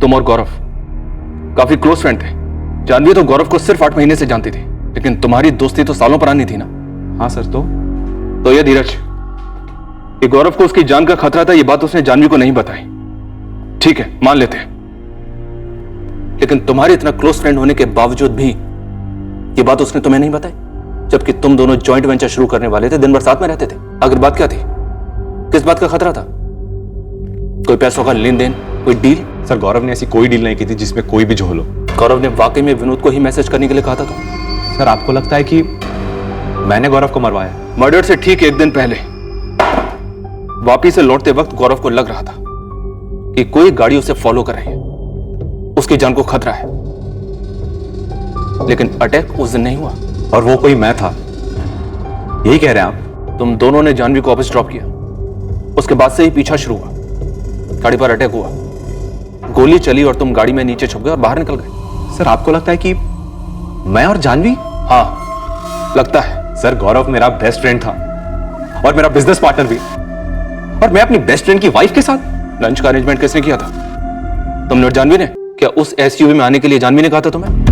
तुम और गौरव काफी क्लोज फ्रेंड थे। जानवी तो गौरव को सिर्फ 8 महीने से जानती थी, लेकिन तुम्हारी दोस्ती तो सालों पुरानी थी ना। हाँ सर। तो ये धीरज कि गौरव को उसकी जान का खतरा था, ये बात उसने जानवी को नहीं बताई। ठीक है, मान लेते हैं, लेकिन तुम्हारे इतना क्लोज फ्रेंड होने के बावजूद भी ये बात उसने तुम्हें नहीं बताई, जबकि तुम दोनों जॉइंट वेंचर शुरू करने वाले थे, दिन भर साथ में रहते थे। आखिर बात क्या थी? किस बात का खतरा था? कोई पैसों का लेन देन, कोई डील? सर, गौरव ने ऐसी कोई डील नहीं की थी जिसमें कोई भी झोल हो। गौरव ने वाकई में विनोद को ही मैसेज करने के लिए कहा था तो? सर, आपको लगता है कि मैंने गौरव को मरवाया? मर्डर से ठीक 1 दिन पहले वापी से लौटते वक्त गौरव को लग रहा था कि कोई गाड़ी उसे फॉलो कर रही है, उसकी जान को खतरा है। लेकिन अटैक उस दिन नहीं हुआ। और वो कोई मैं था, यही कह रहे हैं आप? तुम दोनों ने जानवी को वापस ड्रॉप किया, उसके बाद से ही पीछा शुरू हुआ, गाड़ी पर अटैक हुआ, गोली चली और तुम गाड़ी में नीचे छुप गए और बाहर निकल गए। सर, आपको लगता है कि मैं और जानवी? हाँ, लगता है। सर, गौरव मेरा बेस्ट फ्रेंड था और मेरा बिजनेस पार्टनर भी, और मैं अपनी बेस्ट फ्रेंड की वाइफ के साथ। लंच का अरेंजमेंट किसने किया था? तुमने और जानवी ने? क्या उस एसयूवी में आने के लिए जानवी ने कहा था तुम्हें?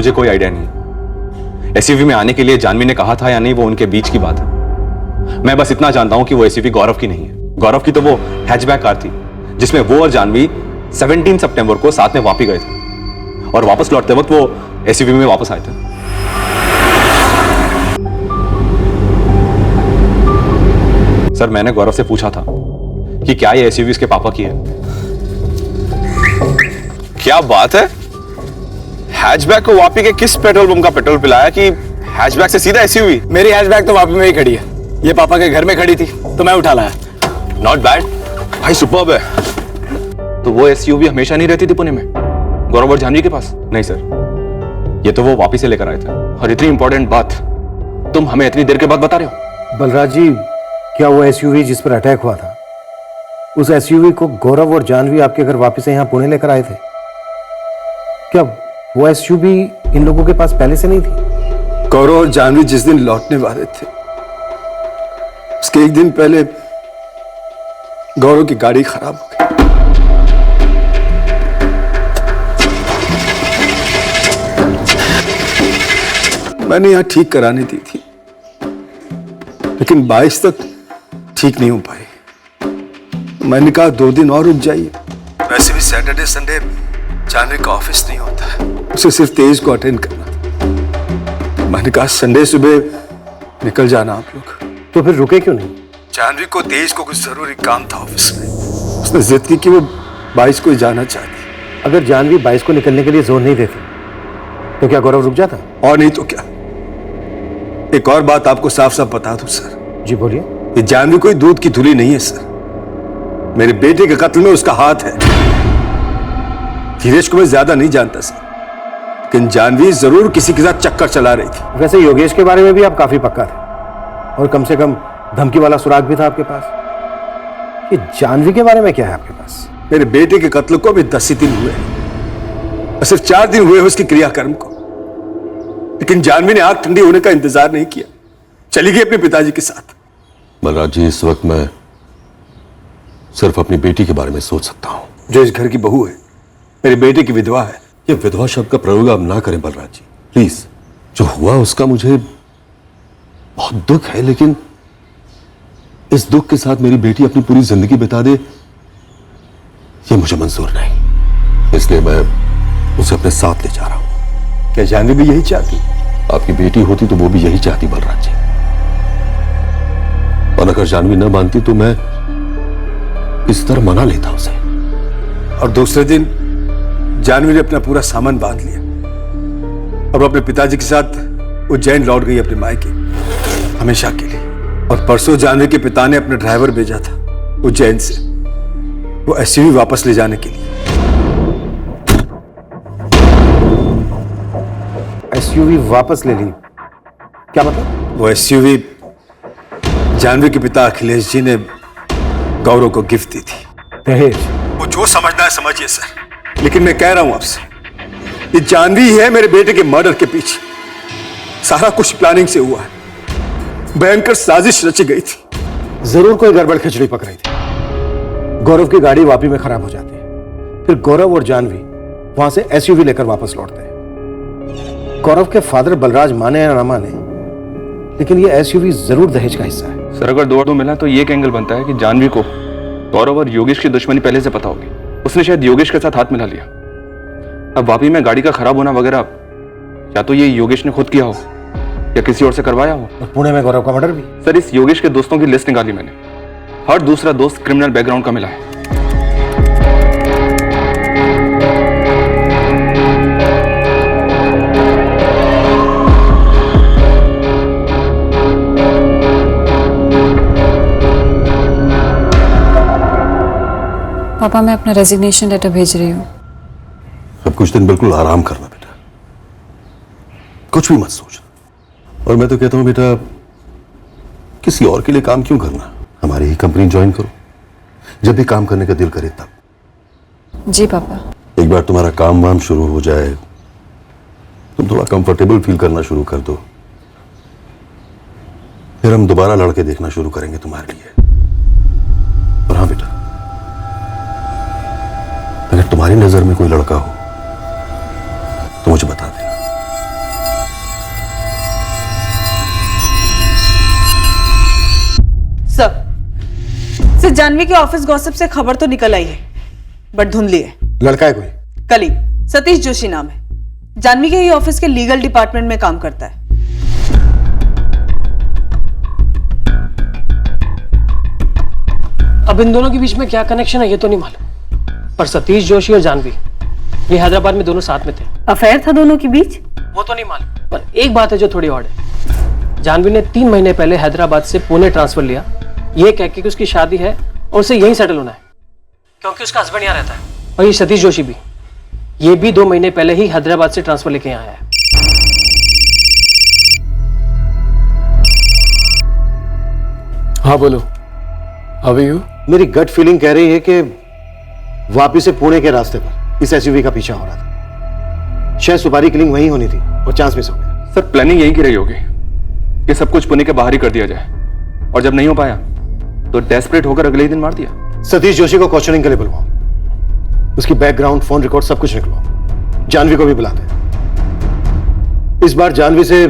मुझे कोई आइडिया नहीं है। एसयूवी में आने के लिए जानवी ने कहा था या नहीं वो उनके बीच की बात है। मैं बस इतना जानता हूं कि वो एसयूवी गौरव की नहीं है। गौरव की तो वो हैचबैक कार थी जिसमें वो और जानवी 17 सितंबर को साथ में वापस गए थे और वापस लौटते वक्त वो एसयूवी में वापस आए थे। सर मैंने गौरव से पूछा था कि क्या ये एसयूवी उसके पापा की है। क्या बात है, हैचबैक को वापी के किस पेट्रोल पंप का पेट्रोल पिलाया कि हैचबैक से सीधा एसयूवी? मेरी हैचबैक तो वापी में ही खड़ी है, ये पापा के घर में खड़ी थी तो मैं उठा लाया। नॉट बैड भाई, सुपर्ब है। तो वो एसयूवी हमेशा नहीं रहती थी पुणे में गौरव और जानवी के पास? नहीं सर, ये तो वो वापी से लेकर आए थे। और इतनी इंपॉर्टेंट बात तुम हमें इतनी देर के बाद बता रहे हो। बलराज जी, क्या वो एसयूवी जिस पर अटैक हुआ था, उस एसयूवी को गौरव और जानवी आपके घर वापस से यहाँ पुणे लेकर आए थे? क्या वो एसयूवी इन लोगों के पास पहले से नहीं थी? गौरव और जानवी जिस दिन लौटने वाले थे उसके एक दिन पहले गौरव की गाड़ी खराब हो गई। मैंने यहां ठीक कराने दी थी लेकिन 22 तक ठीक नहीं हो पाई। मैंने कहा 2 दिन और रुक जाइए। वैसे भी सैटरडे संडे जानवी का ऑफिस नहीं होता है, उसे सिर्फ तेज को अटेंड करना था। मैंने कहा संडे सुबह निकल जाना आप लोग। तो फिर रुके क्यों नहीं? जानवी को तेज को कुछ जरूरी काम था ऑफिस में, उसने जिद की कि वो 22 को ही जाना चाहती। अगर जानवी 22 को निकलने के लिए जोर नहीं देती तो क्या गौरव रुक जाता? और नहीं तो क्या। एक और बात आपको साफ साफ बता दूं सर। जी बोलिए। ये जानवी कोई दूध की धुली नहीं है सर, मेरे बेटे के कत्ल में उसका हाथ है। धीरज को मैं ज्यादा नहीं जानता सर, लेकिन जानवी जरूर किसी के साथ चक्कर चला रही थी। वैसे योगेश के बारे में भी आप काफी पक्का थे और कम से कम धमकी वाला सुराग भी था आपके पास। ये जानवी के बारे में क्या है आपके पास? मेरे बेटे के कत्ल को अभी 10 ही दिन हुए और सिर्फ 4 दिन हुए उसके क्रियाकर्म को, लेकिन जानवी ने आग ठंडी होने का इंतजार नहीं किया, चली गई अपने पिताजी के साथ। बलराज जी, इस वक्त मैं सिर्फ अपनी बेटी के बारे में सोच सकता हूं, जो इस घर की बहू है, मेरे बेटे की विधवा है। ये विधवा शब्द का प्रयोग आप ना करें बलराज जी, प्लीज। जो हुआ उसका मुझे बहुत दुख है, लेकिन इस दुख के साथ मेरी बेटी अपनी पूरी जिंदगी बिता दे ये मुझे मंजूर नहीं। इसलिए मैं उसे अपने साथ ले जा रहा हूं। क्या जानवी भी यही चाहती? आपकी बेटी होती तो वो भी यही चाहती बलराज जी, और अगर जानवी न मानती तो मैं इस तरह मना लेता उसे। और दूसरे दिन जानवी ने अपना पूरा सामान बांध लिया और वो अपने पिताजी के साथ उज्जैन लौट गई अपने मायके हमेशा के लिए। और परसों जानवी के पिता ने अपना ड्राइवर भेजा था उज्जैन से वो एसयूवी वापस ले जाने के लिए। एसयूवी वापस ले ली? क्या मतलब? वो एसयूवी जानवी के पिता अखिलेश जी ने गौरव को गिफ्ट दी थी। दहेज? वो जो समझना है समझिए सर, लेकिन मैं कह रहा हूं आपसे, ये जानवी है मेरे बेटे के मर्डर के पीछे। सारा कुछ प्लानिंग से हुआ है, भयंकर साजिश रची गई थी। जरूर कोई गड़बड़ खिचड़ी पक रही थी। गौरव की गाड़ी वापी में खराब हो जाती है, फिर गौरव और जानवी वहां से एसयूवी लेकर वापस लौटते हैं। गौरव के फादर बलराज माने या ना माने, लेकिन ये एसयूवी जरूर दहेज का हिस्सा है। सर अगर 2 और 2 मिला तो ये एक एंगल बनता है कि जानवी को गौरव और योगेश की दुश्मनी पहले से पता होगी, उसने शायद योगेश के साथ हाथ मिला लिया। अब वापी में गाड़ी का खराब होना वगैरह या तो ये योगेश ने खुद किया हो या किसी और से करवाया हो। और पुणे में गौरव का मर्डर भी? सर इस योगेश के दोस्तों की लिस्ट निकाली मैंने, हर दूसरा दोस्त क्रिमिनल बैकग्राउंड का मिला है। पापा मैं अपना रेजिग्नेशन लेटर भेज रही हूँ। अब कुछ दिन बिल्कुल आराम करना बेटा, कुछ भी मत सोचना। और मैं तो कहता हूं बेटा, किसी और के लिए काम क्यों करना, हमारी ही कंपनी ज्वाइन करो, जब भी काम करने का दिल करे तब। जी पापा। एक बार तुम्हारा काम वाम शुरू हो जाए, तुम थोड़ा कंफर्टेबल फील करना शुरू कर दो, फिर हम दोबारा लड़के देखना शुरू करेंगे तुम्हारे लिए। और हाँ बेटा, अगर तुम्हारी नजर में कोई लड़का हो तो मुझे बता देना, सर जानवी के ऑफिस गॉसिप से खबर तो निकल आई है, बट धुंधली है। लड़का है कोई? कलीग सतीश जोशी नाम है, जानवी के ही ऑफिस के लीगल डिपार्टमेंट में काम करता है। अब इन दोनों के बीच में क्या कनेक्शन है ये तो नहीं मालूम, पर सतीश जोशी और जानवी ये हैदराबाद में दोनों साथ में थे। अफेयर था दोनों के बीच? वो तो नहीं मालूम, पर एक बात है जो थोड़ी ऑड है। जानवी ने 3 महीने पहले हैदराबाद से पुणे ट्रांसफर लिया, ये कह के कि उसकी शादी है और उसे यहीं सेटल होना है, क्योंकि उसका हस्बैंड यहाँ रहता है। और ये सतीश जोशी भी, ये भी 2 महीने पहले ही हैदराबाद से ट्रांसफर लेके यहाँ आया है। हाँ बोलो, हाउ आर यू? मेरी गट फीलिंग कह रही है कि वापस से पुणे के रास्ते पर इस एसयूवी का पीछा हो रहा था। शायद सुपारी किलिंग वहीं होनी थी और चांस मिस हो गया। सर प्लानिंग यही की रही होगी कि सब कुछ पुणे के बाहर ही कर दिया जाए, और जब नहीं हो पाया तो डेस्परेट होकर अगले ही दिन मार दिया। सतीश जोशी को क्वेश्चनिंग के लिए बुलवाओ, उसकी बैकग्राउंड, फोन रिकॉर्ड सब कुछ निकलवाओ। जानवी को भी बुलाते हैं। इस बार जानवी से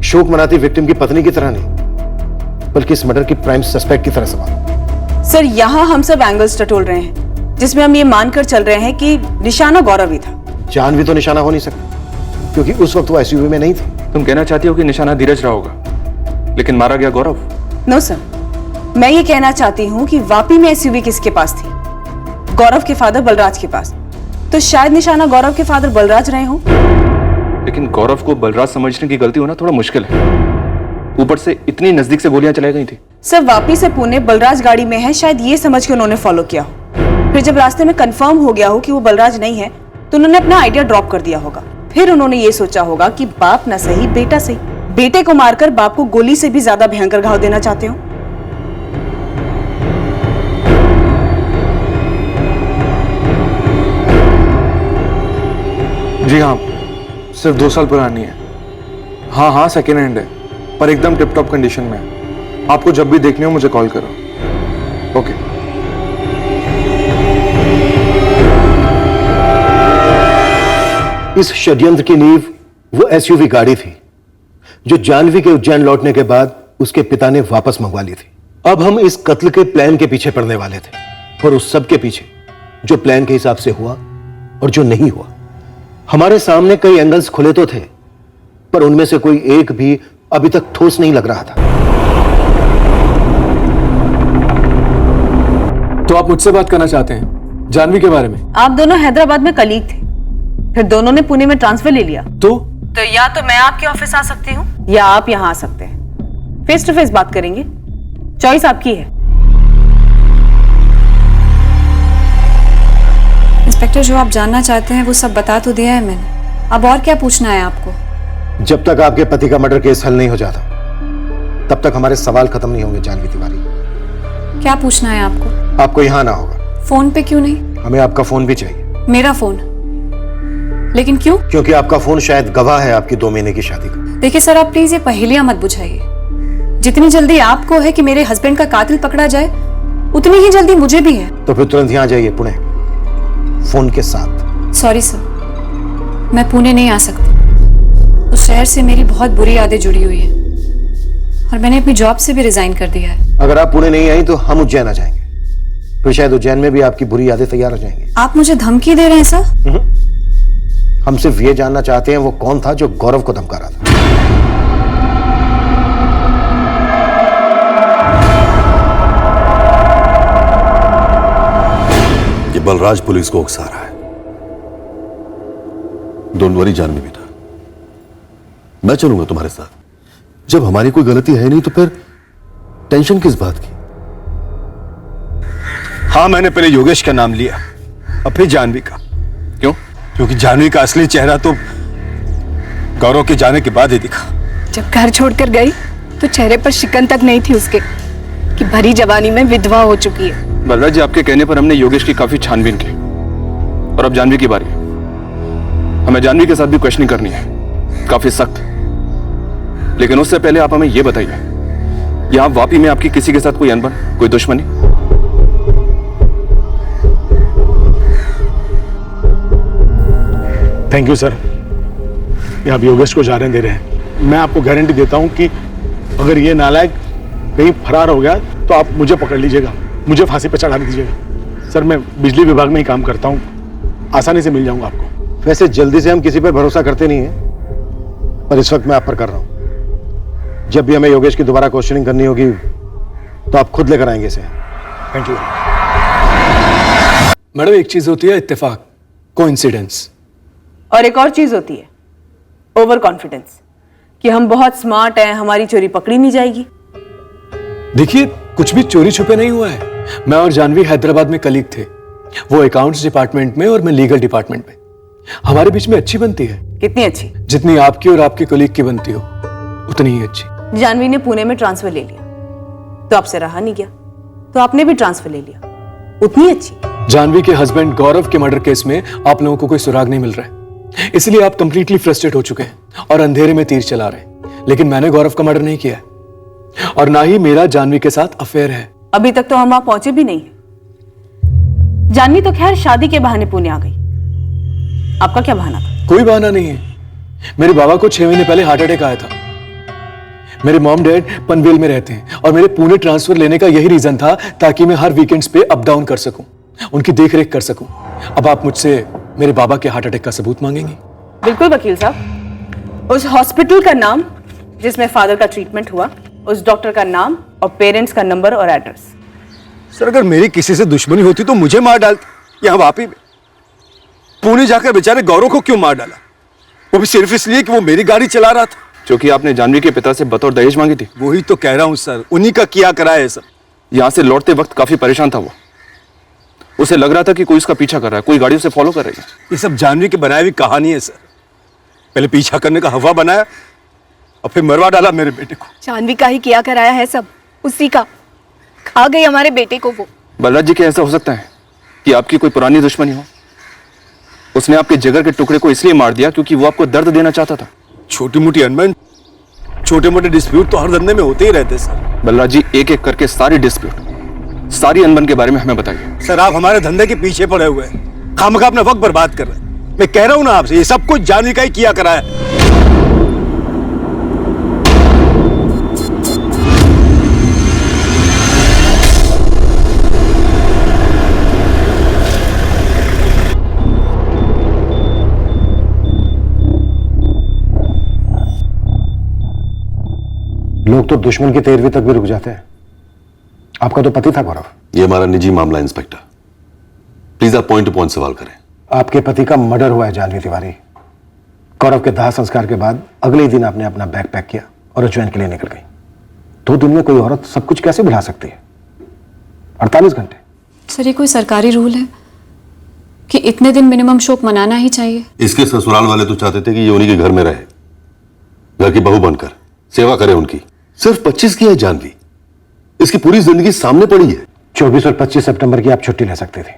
शोक मनाती विक्टिम की पत्नी की तरह नहीं, बल्कि इस मर्डर की प्राइम सस्पेक्ट की तरह सवाल। सर यहाँ हम सब एंगल्स टटोल रहे हैं, जिसमें हम ये मानकर चल रहे हैं कि निशाना गौरव ही था। जानवी तो निशाना हो नहीं सकता, क्योंकि उस वक्त वो एसयूवी में नहीं थी। तुम कहना चाहती हो कि निशाना धीरज रहा होगा, लेकिन मारा गया गौरव? नो सर, मैं ये कहना चाहती हूँ कि वापी में एसयूवी किसके पास थी? गौरव के फादर बलराज के पास। तो शायद निशाना गौरव के फादर बलराज रहे हो। लेकिन गौरव को बलराज समझने की गलती होना थोड़ा मुश्किल है, ऊपर से इतनी नजदीक से गोलियां चलाई गई थी। सर वापी से पुणे बलराज गाड़ी में है, शायद ये समझ के उन्होंने फॉलो किया हो। फिर जब रास्ते में कंफर्म हो गया हो कि वो बलराज नहीं है, तो उन्होंने अपना आइडिया ड्रॉप कर दिया होगा। फिर उन्होंने ये सोचा होगा कि बाप न सही बेटा सही, बेटे को मारकर बाप को गोली से भी ज्यादा भयंकर घाव देना चाहते हो। जी हाँ, सिर्फ 2 साल पुरानी है। हाँ हाँ, सेकेंड हैंड है, पर एकदम टिप टॉप कंडीशन में है। आपको जब भी देखनी हो मुझे कॉल करो। ओके। इस षड्यंत्र की नींव वो एसयूवी गाड़ी थी जो जानवी के उज्जैन लौटने के बाद उसके पिता ने वापस मंगवा ली थी। अब हम इस कत्ल के प्लान के पीछे पड़ने वाले थे, और उस सब के पीछे जो प्लान के हिसाब से हुआ और जो नहीं हुआ। हमारे सामने कई एंगल्स खुले तो थे, पर उनमें से कोई एक भी अभी तक ठोस नहीं लग रहा था। तो आप मुझसे बात करना चाहते हैं जानवी के बारे में? आप दोनों हैदराबाद में कलीग थे, फिर दोनों ने पुणे में ट्रांसफर ले लिया। तो या तो मैं आपके ऑफिस आ सकती हूँ या आप यहाँ आ सकते हैं। फेस टू फेस बात करेंगे, चॉइस आपकी है। इंस्पेक्टर, जो आप जानना चाहते हैं वो सब बता तो दिया है मैंने, अब और क्या पूछना है आपको? जब तक आपके पति का मर्डर केस हल नहीं हो जाता, तब तक हमारे सवाल खत्म नहीं होंगे जानवी तिवारी। क्या पूछना है आपको? आपको यहाँ आना होगा। फोन पे क्यों नहीं? हमें आपका फोन भी चाहिए। मेरा फोन? लेकिन क्यों? क्योंकि आपका फोन शायद गवाह है आपकी 2 महीने की शादी का। देखिए सर, आप प्लीज ये पहेलियां मत बुझाइए। जितनी जल्दी आपको है कि मेरे हस्बैंड का कातिल पकड़ा जाए, उतनी ही जल्दी मुझे भी है। तो फिर तुरंत यहाँ जाइए पुणे, फोन के साथ। सॉरी सर, मैं पुणे नहीं आ सकती। उस शहर से मेरी बहुत बुरी यादें जुड़ी हुई है, और मैंने अपनी जॉब से भी रिजाइन कर दिया है। अगर आप पुणे नहीं आई तो हम उज्जैन आ जाएंगे, फिर शायद उज्जैन में भी आपकी बुरी यादें तैयार हो जाएंगी। आप मुझे धमकी दे रहे हैं सर? हम सिर्फ ये जानना चाहते हैं वो कौन था जो गौरव को धमका रहा था। ये बलराज पुलिस को उकसा रहा है। डोंट वरी जानवी बेटा, मैं चलूंगा तुम्हारे साथ। जब हमारी कोई गलती है नहीं तो फिर टेंशन किस बात की? हाँ, मैंने पहले योगेश का नाम लिया और फिर जानवी का। क्यों? क्योंकि जानवी का असली चेहरा तो गौरव के जाने के बाद ही दिखा। जब घर छोड़कर गई तो चेहरे पर शिकन तक नहीं थी उसके कि भरी जवानी में विधवा हो चुकी है। बलराज जी, आपके कहने पर हमने योगेश की काफी छानबीन की, और अब जानवी की बारी है। हमें जानवी के साथ भी क्वेश्चनिंग करनी है, काफी सख्त। लेकिन उससे पहले आप हमें यह बताइए, यहां वापी में आपकी किसी के साथ कोई अनबन, कोई दुश्मनी? थैंक यू सर, ये आप योगेश को जाने दे रहे हैं। मैं आपको गारंटी देता हूं कि अगर ये नालायक कहीं फरार हो गया तो आप मुझे पकड़ लीजिएगा, मुझे फांसी पर चढ़ा दीजिएगा। सर मैं बिजली विभाग में ही काम करता हूँ, आसानी से मिल जाऊंगा आपको। वैसे जल्दी से हम किसी पर भरोसा करते नहीं है, पर इस वक्त मैं आप पर कर रहा हूँ। जब भी हमें योगेश की दोबारा क्वेश्चनिंग करनी होगी तो आप खुद लेकर आएंगे इसे। Thank you. मैडम एक चीज होती है इत्तेफाक, कोइंसिडेंस, और एक और चीज होती है ओवर कॉन्फिडेंस, कि हम बहुत स्मार्ट हैं, हमारी चोरी पकड़ी नहीं जाएगी। देखिए कुछ भी चोरी छुपे नहीं हुआ है। मैं और जानवी हैदराबाद में कलीग थे, वो अकाउंट्स डिपार्टमेंट में और मैं लीगल डिपार्टमेंट में। हमारे बीच में अच्छी बनती है। कितनी अच्छी? जितनी आपकी और आपके कलीग की बनती हो उतनी ही अच्छी। जानवी ने पुणे में ट्रांसफर ले लिया तो आपसे रहा नहीं गया, तो आपने भी ट्रांसफर ले लिया, उतनी अच्छी। जानवी के हस्बैंड गौरव के मर्डर केस में आप लोगों को कोई सुराग नहीं मिल रहा है, इसलिए आप कंप्लीटली फ्रस्ट्रेट हो चुके हैं और अंधेरे में तीर चला रहे हैं। लेकिन मैंने गौरव का मर्डर नहीं किया है और ना ही मेरा जानवी के साथ अफेयर है। अभी तक तो हम वहां पहुंचे भी नहीं। जानवी तो खैर शादी के बहाने पुणे आ गई, आपका क्या बहाना था? कोई बहाना नहीं है। मेरे बाबा को 6 महीने पहले हार्ट अटैक आया था। मेरे मॉम डैड पनवेल में रहते हैं और मेरे पुणे ट्रांसफर लेने का यही रीजन था ताकि मैं हर वीकेंड्स पे अप डाउन कर सकूं, उनकी देखरेख कर सकूं। अब आप मुझसे मेरे बाबा के हार्ट अटैक का सबूत मांगेंगी? बिल्कुल वकील साहब, उस हॉस्पिटल का नाम जिसमें फादर का ट्रीटमेंट हुआ, उस डॉक्टर का नाम और पेरेंट्स का नंबर और एड्रेस। सर अगर मेरी किसी से दुश्मनी होती तो मुझे मार डालती, यहाँ वापी में। पुणे जाकर बेचारे गौरव को क्यों मार डाला? वो भी सिर्फ इसलिए कि वो मेरी गाड़ी चला रहा था। क्योंकि आपने जानवी के पिता से बतौर दहेज मांगी थी। वही तो कह रहा हूँ सर, उन्हीं का किया करा है सब। यहाँ से लौटते वक्त काफी परेशान था वो, उसे लग रहा था कि कोई उसका पीछा कर रहा है, कोई गाड़ी उसे फॉलो कर रही है। ये सब जानवी की बनाई हुई कहानी है सर। पहले पीछा करने का हवा बनाया और फिर मरवा डाला मेरे बेटे को। जानवी का ही किया कराया है सब, उसी का। खा गई हमारे बेटे को वो। बलराज जी, क्या ऐसा हो सकता है कि आपकी कोई पुरानी दुश्मनी हो? उसने आपके जिगर के टुकड़े को इसलिए मार दिया क्योंकि वो आपको दर्द देना चाहता था। छोटी मोटी अनबन, छोटे मोटे डिस्प्यूट तो हर धंधे में होते ही रहते सर। बलराज जी, एक एक करके सारी डिस्प्यूट, सारी अनबन के बारे में हमें बताइए। सर आप हमारे धंधे के पीछे पड़े हुए हैं, खामखा अपना वक्त बर्बाद कर रहे हैं। मैं कह रहा हूं ना आपसे, ये सब कुछ जानवी का ही किया करा है। लोग तो दुश्मन की तेरहवीं तक भी रुक जाते हैं। आपका तो पति था गौरव। ये हमारा निजी मामला है इंस्पेक्टर, प्लीज आप पॉइंट टू पॉइंट सवाल करें। आपके पति का मर्डर हुआ है जानवी तिवारी। गौरव के दाह संस्कार के बाद अगले ही दिन आपने अपना बैग पैक किया और उज्जैन के लिए निकल गई। 2 दिन में कोई औरत सब कुछ कैसे भुला सकती है? 48 घंटे। सर ये कोई सरकारी रूल है कि इतने दिन मिनिमम शोक मनाना ही चाहिए? इसके ससुराल वाले तो चाहते थे कि ये उन्हीं के घर में रहे, घर की बहू बनकर सेवा करे उनकी। सिर्फ 25 की है जानवी, इसकी पूरी जिंदगी सामने पड़ी है। 24 और 25 सितंबर की आप छुट्टी ले सकते थे,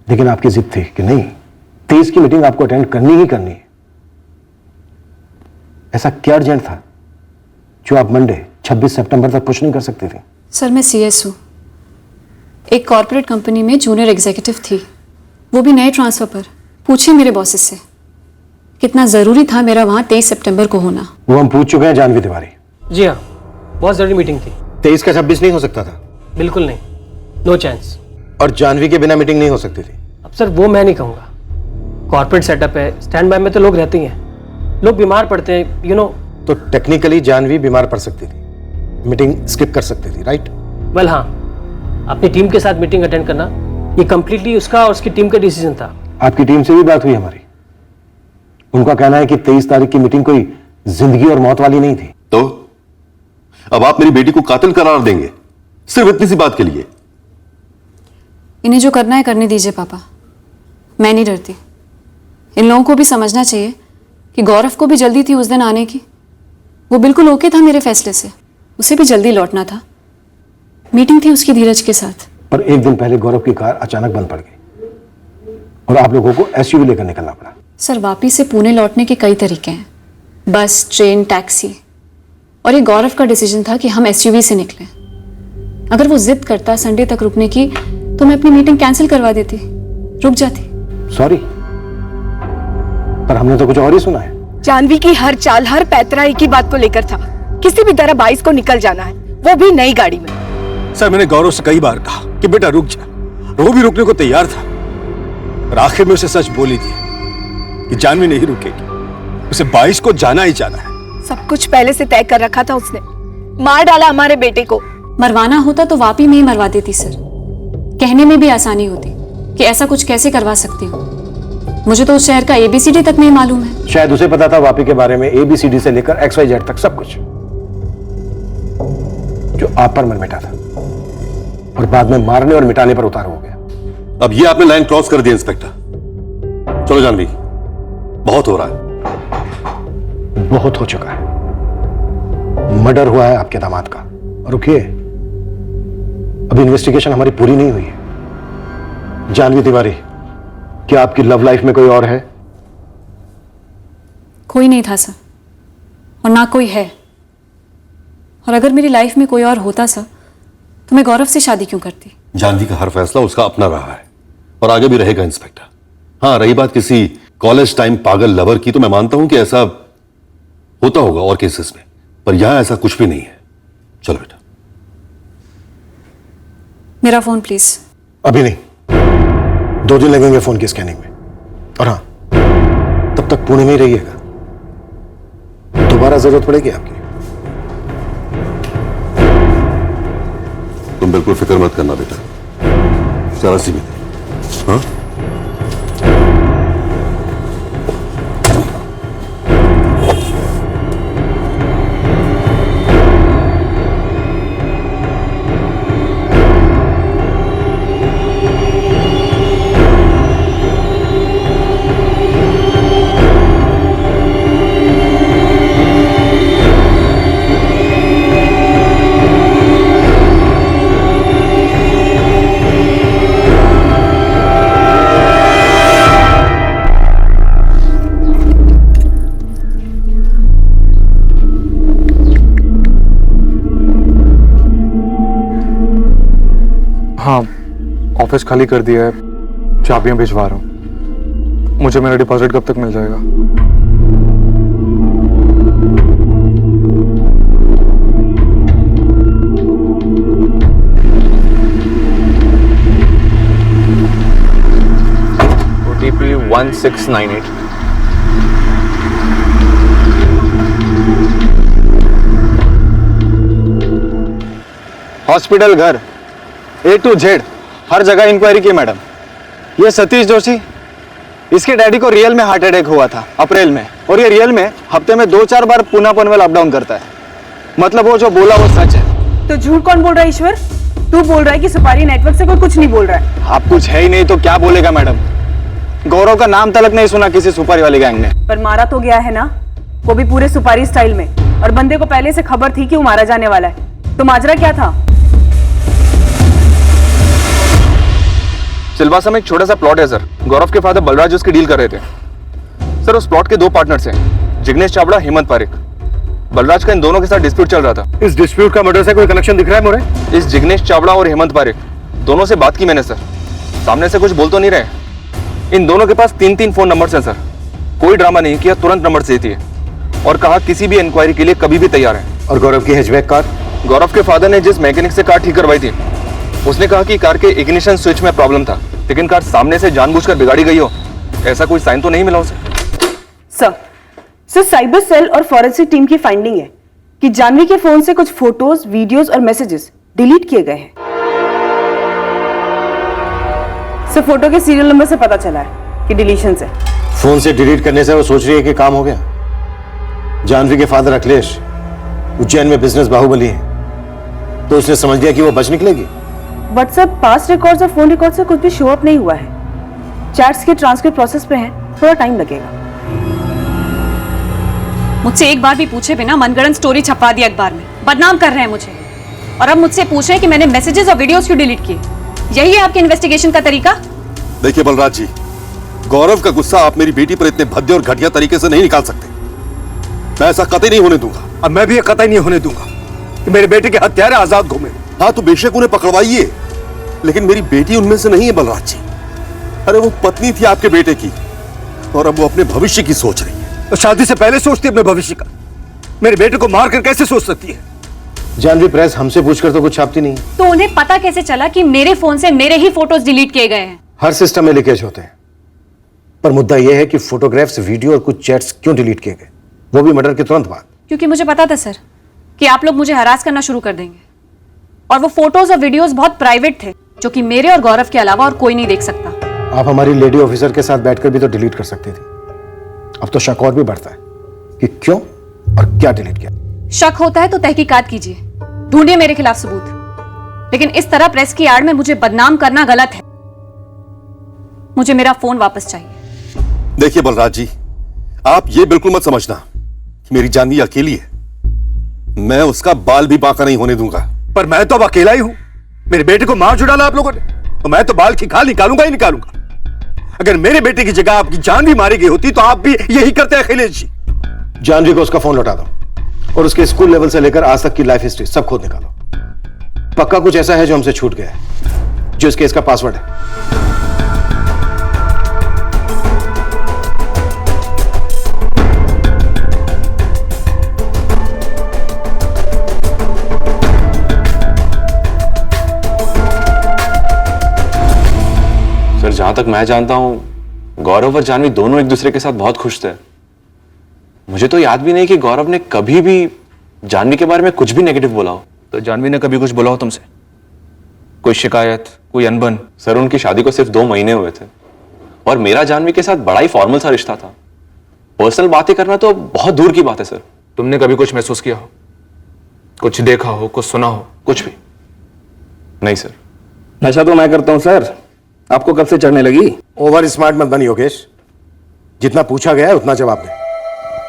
लेकिन आपकी जिद थी कि नहीं, 23 की मीटिंग आपको अटेंड करनी ही करनी है। ऐसा क्या अर्जेंट था जो आप मंडे 26 सितंबर तक पुश नहीं कर सकते थे? सर मैं CS हूँ, एक कॉर्पोरेट कंपनी में जूनियर एग्जीक्यूटिव थी, वो भी नए ट्रांसफर पर। पूछिए मेरे बॉसेस से कितना जरूरी था मेरा वहां 23 सितंबर को होना। वो हम पूछ चुके हैं जानवी तिवारी। जी हाँ, बहुत जरूरी मीटिंग थी। 23 का 26 नहीं हो सकता था? बिल्कुल नहीं, नो चांस। और जानवी के बिना मीटिंग नहीं हो सकती थी? अब सर वो मैं नहीं कहूँगा, कॉर्पोरेट सेटअप है, स्टैंड बाय में तो लोग रहते ही हैं, लोग बीमार पड़ते हैं, यू नो। तो टेक्निकली जानवी बीमार पड़ सकती थी, मीटिंग स्किप कर सकती थी, राइट? वेल हाँ, अपनी टीम के साथ मीटिंग अटेंड करना ये कंप्लीटली उसका और उसकी टीम का डिसीजन था। आपकी टीम से भी बात हुई हमारी, उनका कहना है कि 23 तारीख की मीटिंग कोई जिंदगी और मौत वाली नहीं थी। तो अब आप मेरी बेटी को कातिल करार देंगे सिर्फ इतनी सी बात के लिए? इन्हें जो करना है करने दीजिए पापा, मैं नहीं डरती। इन लोगों को भी समझना चाहिए कि गौरव को भी जल्दी थी उस दिन आने की। वो बिल्कुल ओके था मेरे फैसले से, उसे भी जल्दी लौटना था, मीटिंग थी उसकी धीरज के साथ। पर एक दिन पहले गौरव की कार अचानक बंद पड़ गई और आप लोगों को SUV लेकर निकलना पड़ा। सर वापी से पुणे लौटने के कई तरीके हैं, बस, ट्रेन, टैक्सी, और ये गौरव का डिसीजन था कि हम SUV से निकलें। अगर वो जिद करता संडे तक रुकने की तो मैं अपनी मीटिंग कैंसिल करवा देती, रुक जाती। सॉरी, पर हमने तो कुछ और ही सुना है। जानवी की हर चाल, हर पैतरा एक ही बात को लेकर था, किसी भी तरह 22 को निकल जाना है। वो भी नई गाड़ी में। सर मैंने गौरव से कई बार कहा कि बेटा रुक जा, वो भी रुकने को तैयार था, और आखिर में उसे सच बोल ही दिया कि जानवी नहीं रुकेगी, उसे 22 को जाना ही जाना है। सब कुछ पहले से तय कर रखा था उसने, मार डाला हमारे बेटे को। मरवाना होता तो वापी में ही मरवा देती सर, कहने में भी आसानी होती कि ऐसा कुछ कैसे करवा सकती हूँ। मुझे तो उस शहर का ABCD तक नहीं मालूम है। शायद उसे पता था वापी के बारे में ABCD से लेकर XYZ तक सब कुछ, जो आप पर मन मिटा था और बाद में मारने और मिटाने पर उतार हो गया। अब ये आपने लाइन क्रॉस कर दी इंस्पेक्टर। चलो जानवी, बहुत हो रहा है। बहुत हो चुका है। मर्डर हुआ है आपके दामाद का। और रुकिए, अभी इन्वेस्टिगेशन हमारी पूरी नहीं हुई है। जानवी तिवारी, क्या आपकी लव लाइफ में कोई और है? कोई नहीं था सर, और ना कोई है। और अगर मेरी लाइफ में कोई और होता सर तो मैं गौरव से शादी क्यों करती? जानवी का हर फैसला उसका अपना रहा है और आगे भी रहेगा इंस्पेक्टर। हाँ, रही बात किसी कॉलेज टाइम पागल लवर की, तो मैं मानता हूं कि ऐसा होता होगा और केसेस में, पर यहां ऐसा कुछ भी नहीं है। चलो बेटा। मेरा फोन प्लीज। अभी नहीं, 2 दिन लगेंगे फोन की स्कैनिंग में। और हाँ, तब तक पुणे में ही रहिएगा, दोबारा जरूरत पड़ेगी आपकी। तुम बिल्कुल फिक्र मत करना बेटा, जरा सी भी। हाँ? हाँ, ऑफिस खाली कर दिया है, चाबियां भिजवा रहा हूँ। मुझे मेरा डिपॉजिट कब तक मिल जाएगा? OTP 1698। हॉस्पिटल, घर, A to Z हर जगह इंक्वायरी की मैडम। ये सतीश जोशी, इसके डैडी को रियल में हार्ट अटैक हुआ था अप्रैल में, और ये रियल में हफ्ते में 2-4 बार पूना पनवेल अप डाउन करता है। मतलब वो जो बोला वो सच है। तो झूठ कौन बोल रहा है ईश्वर? तू बोल रहा है कि सुपारी नेटवर्क से कोई कुछ नहीं बोल रहा है। आप कुछ है ही नहीं तो क्या बोलेगा मैडम? गौरव का नाम तलक नहीं सुना किसी सुपारी वाली गैंग ने। पर मारा तो गया है ना, वो भी पूरे सुपारी स्टाइल में, और बंदे को पहले से खबर थी कि वो मारा जाने वाला है। तो माजरा क्या था? सिलवासा में एक छोटा सा प्लॉट है सर, गौरव के फादर बलराज उसकी डील कर रहे थे सर। उस प्लॉट के 2 पार्टनर्स हैं, जिग्नेश चावड़ा, हेमंत पारिक। बलराज का इन दोनों के साथ डिस्प्यूट चल रहा था। इस डिस्प्यूट का मर्डर से कोई कनेक्शन दिख रहा है मोरे? इस जिग्नेश चावड़ा और हेमंत पारिक दोनों से बात की मैंने सर, सामने से कुछ बोल तो नहीं रहे। इन दोनों के पास 3-3 फोन नंबर्स हैं सर। कोई ड्रामा नहीं किया, तुरंत नंबर दे दिए और कहा किसी भी इंक्वायरी के लिए कभी भी तैयार है। और गौरव की हैचबैक कार? गौरव के फादर ने जिस मैकेनिक से कार ठीक करवाई थी, उसने कहा कि कार के इग्निशन स्विच में प्रॉब्लम था, लेकिन कार सामने से जानबूझकर बिगाड़ी गई हो, ऐसा कोई साइन तो नहीं मिला उसे। सर साइबर सेल और फॉरेंसिक टीम की फाइंडिंग है कि जानवी के फोन से कुछ फोटोज, वीडियोस और मैसेजेस डिलीट किए गए हैं। सर फोटो के सीरियल नंबर से पता चला है कि डिलीशन से। फोन से डिलीट करने से वो सोच रही है कि काम हो गया। जानवी के फादर अखिलेश उज्जैन में बिजनेस बाहुबली है, तो उसने समझ लिया कि वो बच निकलेगी। बट सर पास्ट रिकॉर्ड्स और फोन रिकॉर्ड से कुछ भी शो अप नहीं हुआ है। चैट्स के ट्रांसक्रिप्ट प्रोसेस पे हैं, थोड़ा टाइम लगेगा। मुझसे एक बार भी पूछे बिना मनगढ़ंत स्टोरी छपवा दी अखबार में, बदनाम कर रहे हैं मुझे। और अब मुझसे पूछ रहे हैं कि मैंने मैसेजेस और वीडियोस क्यों डिलीट किए। यही है आपके इन्वेस्टिगेशन का तरीका? देखिए बलराज जी, गौरव का गुस्सा आप मेरी बेटी पर इतने भद्दे और घटिया तरीके से नहीं निकाल सकते। मैं ऐसा कतई नहीं होने दूंगा। अब मैं भी ये कतई नहीं होने दूंगा कि मेरे बेटे के हत्यारे आजाद घूमे। हाँ तो बेशक उन्हें पकड़वाइए, लेकिन मेरी बेटी उनमें से नहीं है बलराज जी। अरे वो पत्नी थी आपके बेटे की, और अब वो अपने भविष्य की सोच रही है। तो शादी से पहले सोचती है अपने भविष्य का। मेरे बेटे को मार कर कैसे सोच सकती है? जानवी प्रेस हमसे पूछकर तो कुछ छापती नहीं। तो उन्हें पता कैसे चला कि मेरे फोन से मेरे ही फोटोज डिलीट किए गए हैं? हर सिस्टम में लीकेज होते हैं, पर मुद्दा यह है कि फोटोग्राफ्स, वीडियो और कुछ चैट्स क्यों डिलीट किए गए, वो भी मर्डर के तुरंत बाद। क्योंकि मुझे पता था सर कि आप लोग मुझे हरास करना शुरू कर देंगे, और वो फोटोज और वीडियोस बहुत प्राइवेट थे, जो कि मेरे और गौरव के अलावा और कोई नहीं देख सकता। आप हमारी लेडी ऑफिसर के साथ बैठकर भी तो डिलीट कर सकती थी। अब तो शक और भी बढ़ता है कि क्यों और क्या डिलीट किया। शक होता है तो तहकीकात कीजिए, ढूंढिए मेरे खिलाफ सबूत, लेकिन इस तरह प्रेस की आड़ में मुझे बदनाम करना गलत है। मुझे मेरा फोन वापस चाहिए। देखिए बलराज जी, आप ये बिल्कुल मत समझना कि मेरी जानवी अकेली है। मैं उसका बाल भी बांका नहीं होने दूंगा। पर मैं तो अब अकेला ही हूं। मेरे बेटे को मार डाला आप लोगों ने, तो मैं तो बाल की खाल निकालूंगा ही निकालूंगा। अगर मेरे बेटे की जगह आपकी जानवी मारी गई होती तो आप भी यही करते अखिलेश जी। जानवी को उसका फोन लौटा दो और उसके स्कूल लेवल से लेकर आज तक की लाइफ हिस्ट्री सब खोद निकालो। पक्का कुछ ऐसा है जो हमसे छूट गया है, जो इस केस का पासवर्ड है। सर जहां तक मैं जानता हूं गौरव और जानवी दोनों एक दूसरे के साथ बहुत खुश थे। मुझे तो याद भी नहीं कि गौरव ने कभी भी जानवी के बारे में कुछ भी नेगेटिव बोला हो। तो जानवी ने कभी कुछ बोला हो तुमसे? कोई शिकायत, कोई अनबन? सर उनकी शादी को सिर्फ 2 महीने हुए थे और मेरा जानवी के साथ बड़ा ही फॉर्मल सा रिश्ता था। पर्सनल बातें करना तो बहुत दूर की बात है सर। तुमने कभी कुछ महसूस किया हो, कुछ देखा हो, कुछ सुना हो? कुछ भी नहीं सर। नशा तो मैं करता हूं सर, आपको कब से चढ़ने लगी? ओवर स्मार्ट मत बनी योगेश, जितना पूछा गया है उतना जवाब दे।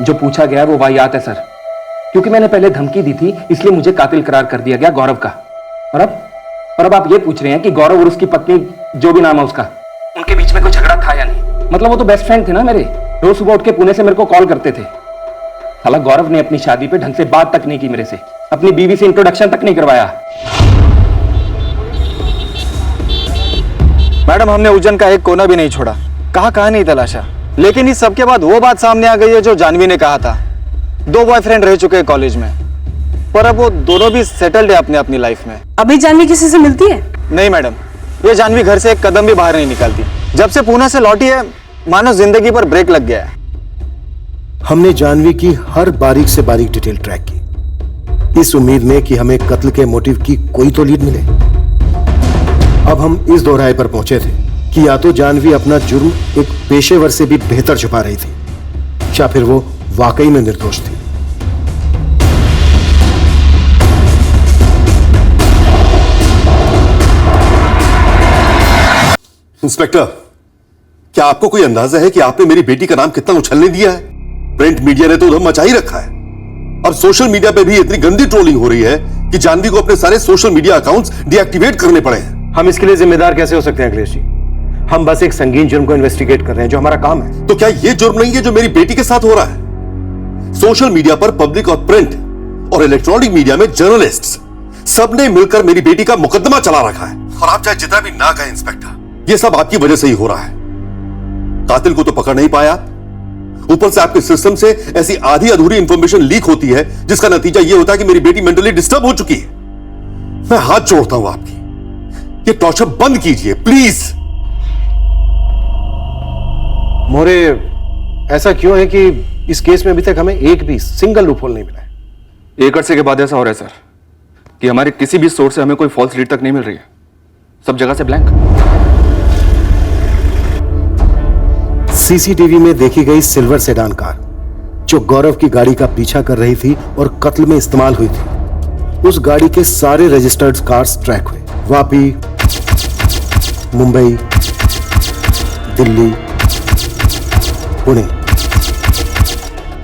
जो पूछा गया वो वाहियात है सर, क्योंकि मैंने पहले धमकी दी थी, इसलिए मुझे कातिल करार कर दिया गया गौरव का। और अब आप ये पूछ रहे हैं कि गौरव और उसकी पत्नी, जो भी नाम है उसका, उनके बीच में कोई झगड़ा था या नहीं? मतलब वो तो बेस्ट फ्रेंड थे ना मेरे, रोज सुबह उठ के पुणे से मेरे को कॉल करते थे। हालांकि गौरव ने अपनी शादी पे ढंग से बात तक नहीं की मेरे से, अपनी बीवी से इंट्रोडक्शन तक नहीं करवाया। मैडम, हमने उज्जैन का एक कोना भी नहीं छोड़ा, कहाँ नहीं तलाशा, लेकिन इस सबके बाद वो बात सामने आ गई है जो जानवी ने कहा था। 2 बॉयफ्रेंड रह चुके हैं कॉलेज में, पर अब वो दोनों भी सेटल्ड है अपने अपनी लाइफ में। अभी जानवी किसी से मिलती है? नहीं मैडम, ये जानवी घर से एक कदम भी बाहर नहीं निकलती। जब से पुणे से लौटी है, मानो जिंदगी पर ब्रेक लग गया है। हमने जानवी की हर बारीक से बारीक डिटेल ट्रैक की, इस उम्मीद में कि हमें कत्ल के मोटिव की कोई तो लीड मिले। अब हम इस दोहराए पर पहुंचे थे कि या तो जानवी अपना जुर्म एक पेशेवर से भी बेहतर छुपा रही थी, या फिर वो वाकई में निर्दोष थी। इंस्पेक्टर, क्या आपको कोई अंदाजा है कि आपने मेरी बेटी का नाम कितना उछलने दिया है? प्रिंट मीडिया ने तो उधर मचा ही रखा है। अब सोशल मीडिया पे भी इतनी गंदी ट्रोलिंग हो रही है कि जानवी को अपने सारे सोशल मीडिया अकाउंट्स डीएक्टिवेट करने पड़े हैं। हम इसके लिए जिम्मेदार कैसे हो सकते हैं अखिलेश जी? हम बस एक संगीन जुर्म को इन्वेस्टिगेट कर रहे हैं, जो हमारा काम है। तो क्या ये जुर्म नहीं है जो मेरी बेटी के साथ हो रहा है? सोशल मीडिया पर पब्लिक और प्रिंट और इलेक्ट्रॉनिक मीडिया में जर्नलिस्ट्स सबने मिलकर मेरी बेटी का मुकदमा चला रखा है। और आप चाहे जितना भी ना कहें इंस्पेक्टर, ये सब आपकी वजह से ही हो रहा है। कातिल को तो पकड़ नहीं पाया, ऊपर से आपके सिस्टम से ऐसी आधी अधूरी इंफॉर्मेशन लीक होती है जिसका नतीजा यह होता है कि मेरी बेटी मेंटली डिस्टर्ब हो चुकी है। मैं हाथ जोड़ता हूं आपकी, ये टॉर्चर बंद कीजिए प्लीज। मोरे, ऐसा क्यों है कि इस केस में अभी तक हमें एक भी सिंगल लूपहोल नहीं मिला है? 1 अरसे के बाद ऐसा हो रहा है सर कि हमारे किसी भी सोर्स से हमें कोई फॉल्स लीड तक नहीं मिल रही है, सब जगह से ब्लैंक। सीसीटीवी में देखी गई सिल्वर सेडान कार जो गौरव की गाड़ी का पीछा कर रही थी और कत्ल में इस्तेमाल हुई थी, उस गाड़ी के सारे रजिस्टर्ड कार्स ट्रैक हुए। वापी, मुंबई, दिल्ली, पुणे,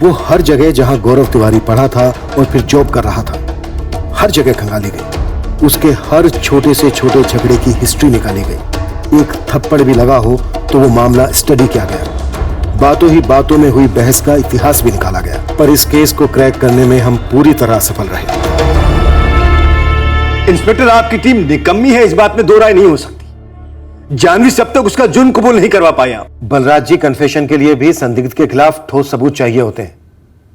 वो हर जगह जहां गौरव तिवारी पढ़ा था और फिर जॉब कर रहा था, हर जगह खंगाली गई। उसके हर छोटे से छोटे झगड़े की हिस्ट्री निकाली गई। एक थप्पड़ भी लगा हो तो वो मामला स्टडी किया गया। बातों ही बातों में हुई बहस का इतिहास भी निकाला गया। पर इस केस को क्रैक करने में हम पूरी तरह सफल रहे। इंस्पेक्टर, आपकी टीम निकम्मी है, इस बात में दो राय नहीं हो सकती। जानवी से अब तक उसका जुर्म कबूल नहीं करवा पाए आप। बलराज जी, कन्फेशन के लिए भी संदिग्ध के खिलाफ ठोस सबूत चाहिए होते हैं,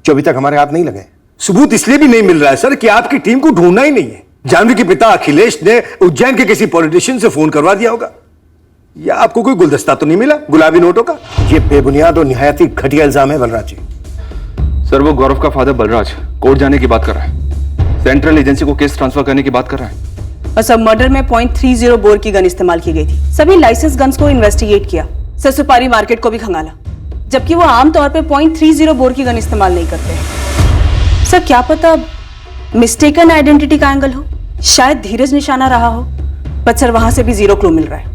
जो अभी तक हमारे हाथ नहीं लगे। सबूत इसलिए भी नहीं मिल रहा है सर कि आपकी टीम को ढूंढना ही नहीं है। जानवी के पिता अखिलेश ने उज्जैन के किसी पॉलिटिशियन से फोन करवा दिया होगा, या आपको कोई गुलदस्ता तो नहीं मिला गुलाबी नोटों का? ये बेबुनियाद और निहायत ही घटिया इल्जाम है बलराज जी। सर वो गौरव का फादर बलराज कोर्ट जाने की बात कर रहा है, सेंट्रल एजेंसी को केस ट्रांसफर करने की बात कर रहा है। और सब मर्डर में .30 बोर की गन इस्तेमाल की गई थी। सभी लाइसेंस गन्स को इन्वेस्टिगेट किया, सर सुपारी मार्केट को भी खंगाला, जबकि वो आमतौर पे .30 बोर की गन इस्तेमाल नहीं करते हैं। सर क्या पता मिस्टेकन आइडेंटिटी का एंगल हो, शायद धीरज निशाना रहा हो, बट सर वहां से भी 0 क्लू मिल रहा है।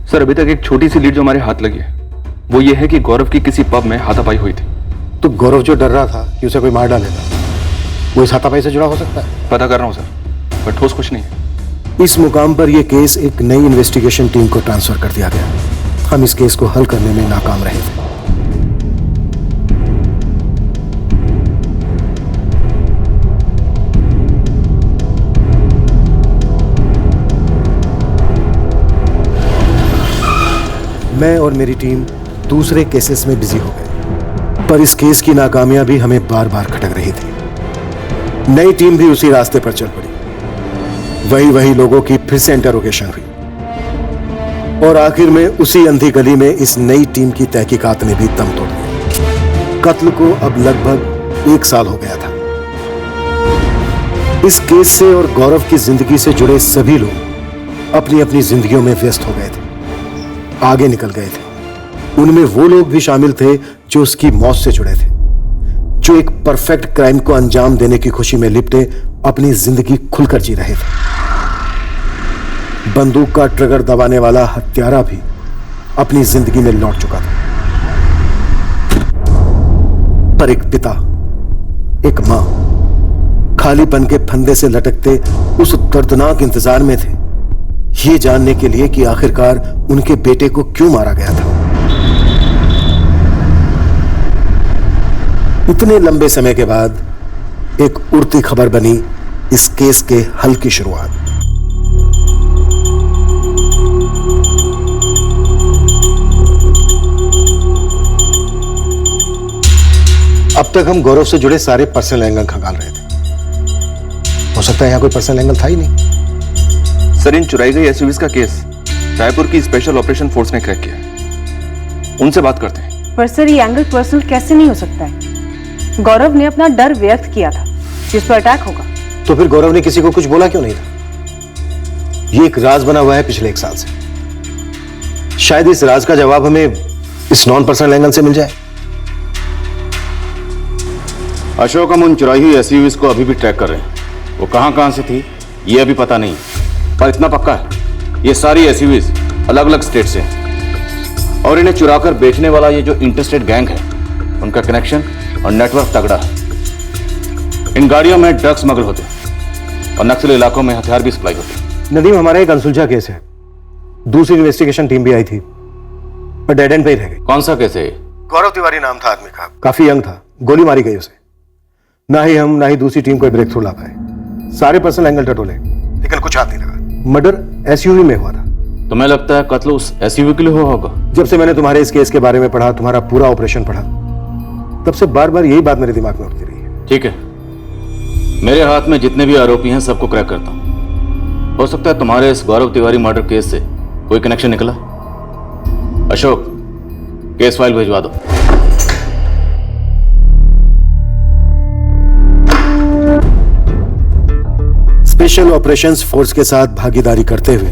सर अभी तक एक छोटी सी लीड जो हमारे हाथ लगी है वो ये है कि गौरव की किसी पब में हाथापाई हुई थी। तो गौरव जो डर रहा था कि उसे कोई मार डालेगा, वो इस हाथापाई से जुड़ा हो सकता है? पता कर रहा हूं सर, पर ठोस कुछ नहीं है। इस मुकाम पर यह केस एक नई इन्वेस्टिगेशन टीम को ट्रांसफर कर दिया गया। हम इस केस को हल करने में नाकाम रहे थे। मैं और मेरी टीम दूसरे केसेस में बिजी हो गए, पर इस केस की नाकामयाबी हमें बार बार खटक रही थी। नई टीम भी उसी रास्ते पर चल पड़ी। वही लोगों की फिर से इंटरोगेशन हुई और आखिर में उसी अंधी गली में इस नई टीम की तहकीकात ने भी दम तोड़ दिया। कत्ल को अब लगभग 1 साल हो गया था। इस केस से और गौरव की जिंदगी से जुड़े सभी लोग अपनी अपनी जिंदगियों में व्यस्त हो गए थे, आगे निकल गए थे। उनमें वो लोग भी शामिल थे जो उसकी मौत से जुड़े थे, जो एक परफेक्ट क्राइम को अंजाम देने की खुशी में लिपटे अपनी जिंदगी खुलकर जी रहे थे। बंदूक का ट्रिगर दबाने वाला हत्यारा भी अपनी जिंदगी में लौट चुका था, पर एक पिता, एक मां खालीपन के फंदे से लटकते उस दर्दनाक इंतजार में थे, ये जानने के लिए कि आखिरकार उनके बेटे को क्यों मारा गया था। इतने लंबे समय के बाद एक उड़ती खबर बनी इस केस के हल की शुरुआत। अब तक हम गौरव से जुड़े सारे पर्सनल एंगल खंगाल रहे थे। हो सकता है यहां कोई पर्सनल एंगल था ही नहीं। सर इन चुराई गई एसयूवीज का केस रायपुर की स्पेशल ऑपरेशन फोर्स ने क्रैक किया है, उनसे बात करते हैं। पर सर ये एंगल पर्सनल कैसे नहीं हो सकता है? गौरव ने अपना डर व्यक्त किया था जिस पर अटैक होगा। तो फिर गौरव ने किसी को कुछ बोला क्यों नहीं था? ये एक राज बना हुआ है पिछले 1 साल से। शायद इस राज का जवाब हमें इस नॉन पर्सनल एंगल से मिल जाए। अशोक, हम उन चुराई हुई एसयूवीज को अभी भी ट्रैक कर रहे हैं। वो कहां से थी ये अभी पता नहीं, पर इतना पक्का है ये सारी एसयूवीज अलग अलग स्टेट से हैं और इन्हें चुराकर बेचने वाला ये जो इंटरस्टेट गैंग है उनका कनेक्शन और नेटवर्क तगड़ा है। इन गाड़ियों में ड्रग्स स्मगल होते हैं और नक्सली इलाकों में हथियार भी सप्लाई होते हैं। नदीम, हमारा एक अनसुलझा केस है। दूसरी इन्वेस्टिगेशन टीम भी आई थी पर डेड एंड पे ही रह गई। कौन सा केस है? गौरव तिवारी नाम था आदमी का, काफी यंग था, गोली मारी गई उसे। ना ही हम ना ही दूसरी टीम कोई ब्रेक थ्रू ला पाए। सारे पर्सनल एंगल टटोले लेकिन कुछ हाथ नहीं लगा। मर्डर एसयूवी में हुआ था। तुम्हें लगता है कत्ल उस एसयूवी के लिए हुआ होगा? जब से मैंने तुम्हारे इस केस के बारे में पढ़ा, तुम्हारा पूरा ऑपरेशन पढ़ा, तब से बार बार यही बात मेरे दिमाग में उठती रही है। ठीक है, मेरे हाथ में जितने भी आरोपी हैं सबको क्रैक करता हूं। हो सकता है तुम्हारे इस गौरव तिवारी मर्डर केस से कोई कनेक्शन निकला। अशोक, केस फाइल भिजवा दो। स्पेशल ऑपरेशंस फोर्स के साथ भागीदारी करते हुए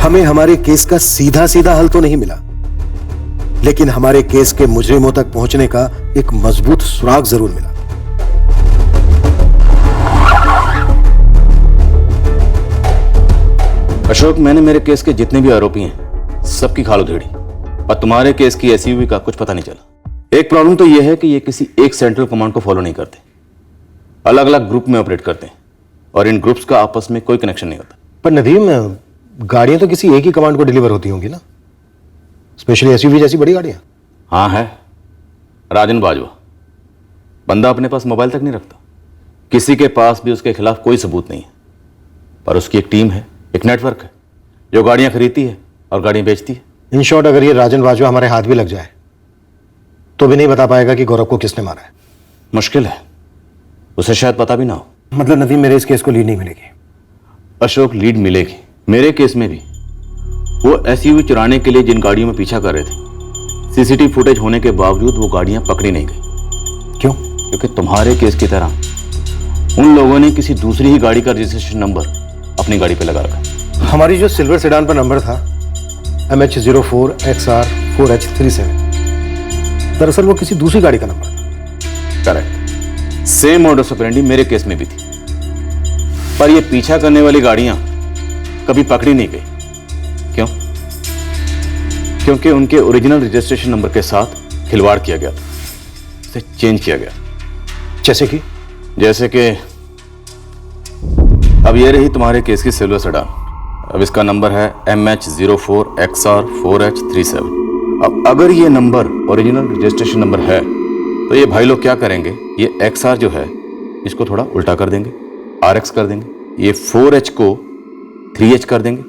हमें हमारे केस का सीधा सीधा हल तो नहीं मिला, लेकिन हमारे केस के मुजरिमों तक पहुंचने का एक मजबूत सुराग जरूर मिला। अशोक, मैंने मेरे केस के जितने भी आरोपी हैं सबकी खाल उधेड़ी, और तुम्हारे केस की एसयूवी का कुछ पता नहीं चला। एक प्रॉब्लम तो यह है कि ये किसी एक सेंट्रल कमांड को फॉलो नहीं करते, अलग अलग ग्रुप में ऑपरेट करते हैं और इन ग्रुप्स का आपस में कोई कनेक्शन नहीं होता। पर नदीम, गाड़ियां तो किसी एक ही कमांड को डिलीवर होती होंगी ना, स्पेशली एसयूवी जैसी बड़ी गाड़ियां। हाँ है, राजन बाजवा। बंदा अपने पास मोबाइल तक नहीं रखता, किसी के पास भी उसके खिलाफ कोई सबूत नहीं है, पर उसकी एक टीम है, एक नेटवर्क है जो गाड़ियां खरीदती है और गाड़ियां बेचती है। इन शॉर्ट, अगर ये राजन बाजवा हमारे हाथ भी लग जाए तो भी नहीं बता पाएगा कि गौरव को किसने मारा है। मुश्किल है, उसे शायद पता भी ना हो। मतलब नदीम मेरे इस केस को लीड नहीं मिलेगी? अशोक, लीड मिलेगी। मेरे केस में भी वो एसयूवी चुराने के लिए जिन गाड़ियों में पीछा कर रहे थे, सीसीटीवी फुटेज होने के बावजूद वो गाड़ियां पकड़ी नहीं गई। क्यों? क्योंकि तुम्हारे केस की तरह उन लोगों ने किसी दूसरी ही गाड़ी का रजिस्ट्रेशन नंबर अपनी गाड़ी पे लगा रखा। हमारी जो सिल्वर सेडान पर नंबर था MH04XR4H37, दरअसल वो किसी दूसरी गाड़ी का नंबर था। करेक्ट। सेम मॉडस ऑपरेंडी मेरे केस में भी थी, पर ये पीछा करने वाली गाड़ियां कभी पकड़ी नहीं गई। क्यों? क्योंकि उनके ओरिजिनल रजिस्ट्रेशन नंबर के साथ खिलवाड़ किया गया था, उसे चेंज किया गया। जैसे कि अब ये रही तुम्हारे केस की सिल्वर सेडान। अब इसका नंबर है MH04XR4H37। अब अगर ये नंबर ओरिजिनल रजिस्ट्रेशन नंबर है तो ये भाई लोग क्या करेंगे, ये XR जो है इसको थोड़ा उल्टा कर देंगे, RX कर देंगे, ये 4H को 3H कर देंगे।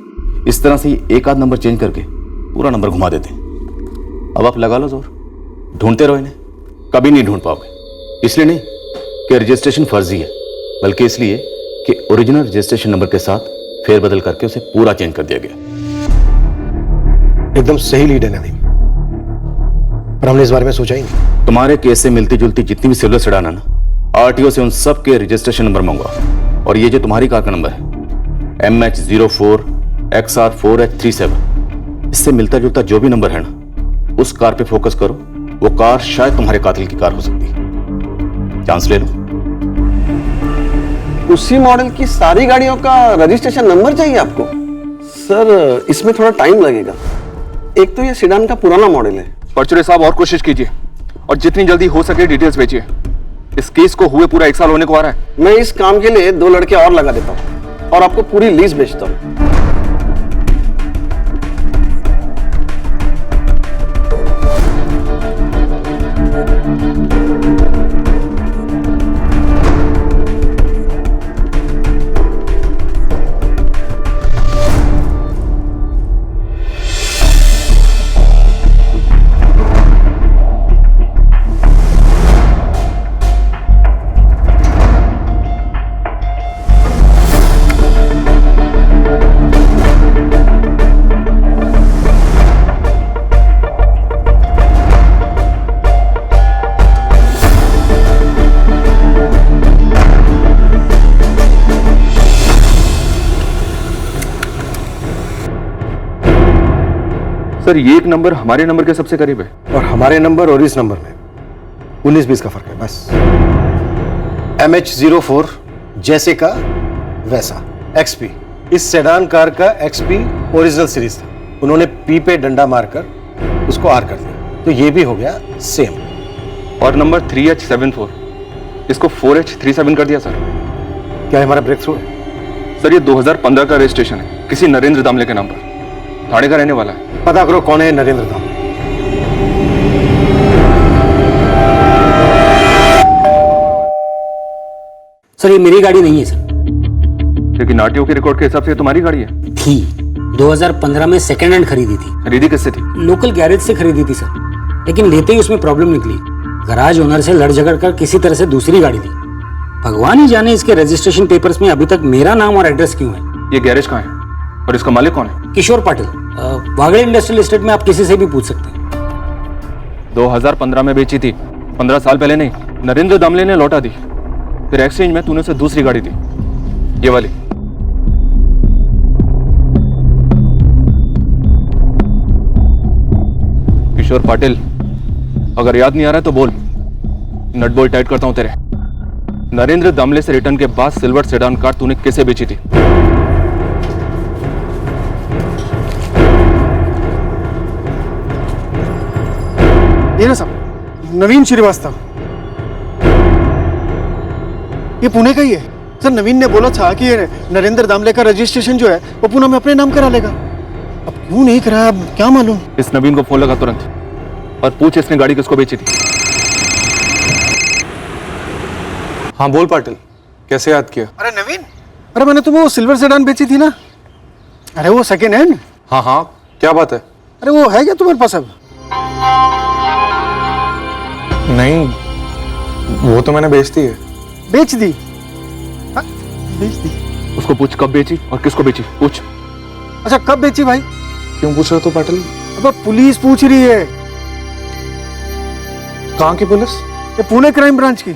इस तरह से एक आध नंबर चेंज करके पूरा नंबर घुमा देते हैं। अब आप लगा लो जोर, ढूंढते रहो इन्हें, कभी नहीं ढूंढ पाओगे। इसलिए नहीं कि रजिस्ट्रेशन फर्जी है, बल्कि इसलिए कि ओरिजिनल रजिस्ट्रेशन नंबर के साथ फेरबदल करके उसे पूरा चेंज कर दिया गया। एकदम सही लीड है नदीम, पर हमने इस बारे में सोचा ही नहीं। तुम्हारे केस से मिलती जुलती जितनी भी सिल्वर सेडान है ना, RTO से उन सब के रजिस्ट्रेशन नंबर मंगवाओ। और ये जो तुम्हारी कार का नंबर है MH04XR4H37, इससे मिलता जुलता जो भी नंबर है ना, उस कार पे फोकस करो। वो कार शायद तुम्हारे कातिल की कार हो सकती है। चांस ले लो। उसी मॉडल की सारी गाड़ियों का रजिस्ट्रेशन नंबर चाहिए आपको? सर इसमें थोड़ा टाइम लगेगा। एक तो ये सेडान का पुराना मॉडल है। परचुरे साहब और कोशिश कीजिए और जितनी जल्दी हो सके डिटेल्स भेजिए। इस केस को हुए पूरा 1 साल होने को आ रहा है। मैं इस काम के लिए 2 लड़के और लगा देता हूँ और आपको पूरी लिस्ट भेजता हूँ। सर ये एक नंबर हमारे नंबर के सबसे करीब है, और हमारे नंबर और इस नंबर में 19-20 का फर्क है बस। MH04 जैसे का वैसा XP, इस सेडान कार का XP ओरिजिनल सीरीज था। उन्होंने P पे डंडा मारकर उसको R कर दिया, तो ये भी हो गया सेम। और नंबर 3H74 इसको 4H37 कर दिया सर। क्या हमारा ब्रेक थ्रू है? सर ये 2015 का रजिस्ट्रेशन है, किसी नरेंद्र दामले के नाम पर, थाने का रहने वाला है। पता करो कौन है नरेंद्र दामले। सर ये मेरी गाड़ी नहीं है सर। लेकिन आरटीओ के रिकॉर्ड के हिसाब से तुम्हारी गाड़ी है। थी 2015 में सेकेंड हैंड खरीदी थी। खरीदी किससे थी? लोकल गैरेज से खरीदी थी सर, लेकिन लेते ही उसमें प्रॉब्लम निकली। गराज ओनर से लड़ झगड़ कर किसी तरह से दूसरी गाड़ी ली। भगवान ही जाने इसके रजिस्ट्रेशन पेपर्स में अभी तक मेरा नाम और एड्रेस क्यों है। ये गैरेज कहाँ है और इसका मालिक कौन है? किशोर पाटिल, वागड़े इंडस्ट्रियल एस्टेट में आप किसी से भी पूछ सकते हैं। 2015 में बेची थी, 15 साल पहले नहीं। नरेंद्र दामले ने लौटा दी, फिर एक्सचेंज में तूने उसे दूसरी गाड़ी दी, ये वाली। किशोर पाटिल, अगर याद नहीं आ रहा है तो बोल, नट बोल्ट टाइट करता हूं तेरे। नरेंद्र दामले से रिटर्न के बाद सिल्वर सेडान कार तूने कैसे बेची थी? ये ना साहब, नवीन श्रीवास्तव, ये पुणे का ही है सर। नवीन ने बोला था कि ये नरेंद्र दामले का रजिस्ट्रेशन जो है वो पुणे में अपने नाम करा लेगा। अब क्यों नहीं कराया, अब क्या मालूम। इस नवीन को फोन लगा तुरंत और पूछ इसने गाड़ी किसको बेची थी। हाँ बोल पाटिल, कैसे याद किया? अरे नवीन, अरे मैंने तुम्हें वो सिल्वर सेडान बेची थी ना, अरे वो सेकेंड हैंड। हाँ हाँ, क्या बात है? अरे वो है क्या तुम्हारे पास अब? नहीं, वो तो मैंने बेच दी है। बेच दी? हाँ, बेच दी। उसको पूछ कब बेची और किसको बेची, पूछ। अच्छा कब बेची भाई? क्यों पूछ रहे हो पाटिल? अब पुलिस पूछ रही है। कहाँ की पुलिस? ये पुणे क्राइम ब्रांच की।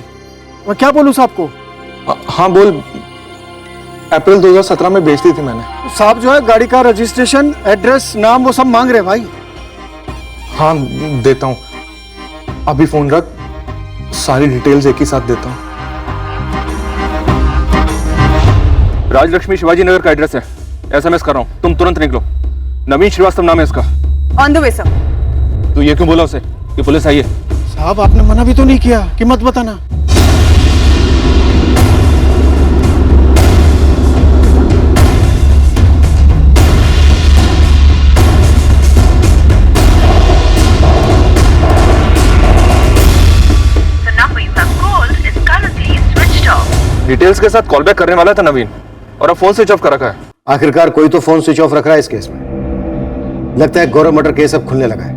मैं क्या बोलूं साहब को? हाँ बोल। अप्रैल 2017 में बेच दी थी मैंने। साहब जो है गाड़ी का रजिस्ट्रेशन, एड्रेस, नाम वो सब मांग रहे भाई। हाँ देता हूँ, अभी फोन रख, सारी डिटेल्स एक ही साथ देता हूँ। राजलक्ष्मी शिवाजी नगर का एड्रेस है, SMS कर रहा हूँ, तुम तुरंत निकलो। नवीन श्रीवास्तव नाम है इसका। On the way sir. तू ये क्यों बोला उसे कि पुलिस आई है? साहब आपने मना भी तो नहीं किया कि मत बताना। डिटेल्स के साथ कॉल बैक करने वाला था नवीन, और अब फोन स्विच ऑफ कर रखा है। आखिरकार कोई तो फोन स्विच ऑफ रख रहा है इस केस में। लगता है गौरव मर्डर केस अब खुलने लगा है,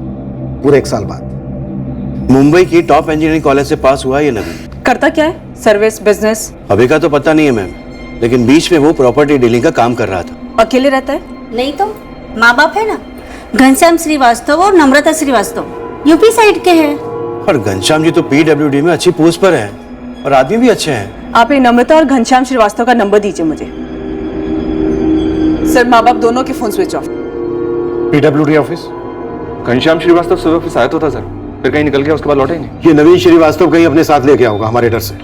पूरे 1 साल बाद। मुंबई की टॉप इंजीनियरिंग कॉलेज से पास हुआ है ये नवीन। करता क्या है? Service, business? अभी का तो पता नहीं है मैम, लेकिन बीच में वो प्रॉपर्टी डीलिंग का काम कर रहा था। अकेले रहता है? नहीं तो माँ बाप है ना, घनश्याम श्रीवास्तव और नम्रता श्रीवास्तव, यूपी साइड के हैं। और घनश्याम जी तो PWD में अच्छी पोस्ट पर है और आदमी भी अच्छे हैं। आप ये नम्रता और घनश्याम श्रीवास्तव का नंबर दीजिए मुझे। सर माँ बाप दोनों के phone switch off. PWD office? Ghanshyam Shrivastava सुबह ऑफिस आया तो था सर, फिर कहीं निकल गया, उसके बाद लौटा ही नहीं। ये नवीन श्रीवास्तव कहीं अपने साथ ले गया होगा हमारे डर से।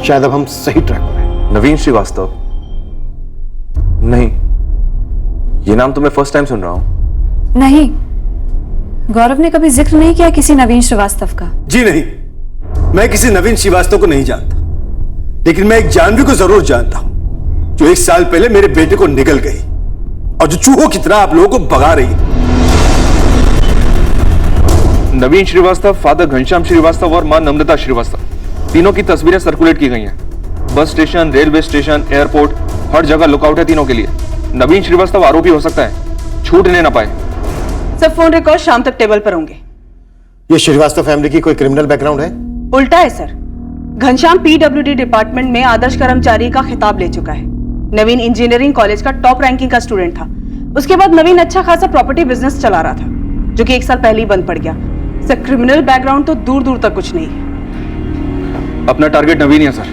शायद अब हम सही ट्रैक पर हैं। नवीन श्रीवास्तव? नहीं, ये नाम तो मैं फर्स्ट टाइम सुन रहा हूँ। नहीं, गौरव ने कभी जिक्र नहीं किया किसी नवीन श्रीवास्तव का। जी नहीं, मैं किसी नवीन श्रीवास्तव को नहीं जानता, लेकिन मैं एक जानवी को जरूर जानता हूं जो 1 साल पहले मेरे बेटे को निगल गई और जो चूहों की तरह आप लोगों को भगा रही थी। नवीन श्रीवास्तव, फादर घनश्याम श्रीवास्तव और मां नम्रता श्रीवास्तव, तीनों की तस्वीरें सर्कुलेट की गई हैं। Bus station, railway station, airport, हर जगह लुकआउट है तीनों के लिए। नवीन श्रीवास्तव आरोपी हो सकता है, छूटने ना पाए। सब फोन रिकॉर्ड शाम तक टेबल पर होंगे। ये श्रीवास्तव फैमिली की कोई क्रिमिनल बैकग्राउंड है? उल्टा है सर। घनश्याम PWD डिपार्टमेंट में आदर्श कर्मचारी का खिताब ले चुका है। नवीन इंजीनियरिंग कॉलेज का टॉप रैंकिंग का स्टूडेंट था। उसके बाद नवीन अच्छा खासा प्रॉपर्टी बिजनेस चला रहा था, जो कि 1 साल पहले ही बंद पड़ गया। सर क्रिमिनल बैकग्राउंड तो दूर दूर तक कुछ नहीं है। अपना टारगेट नवीन है सर।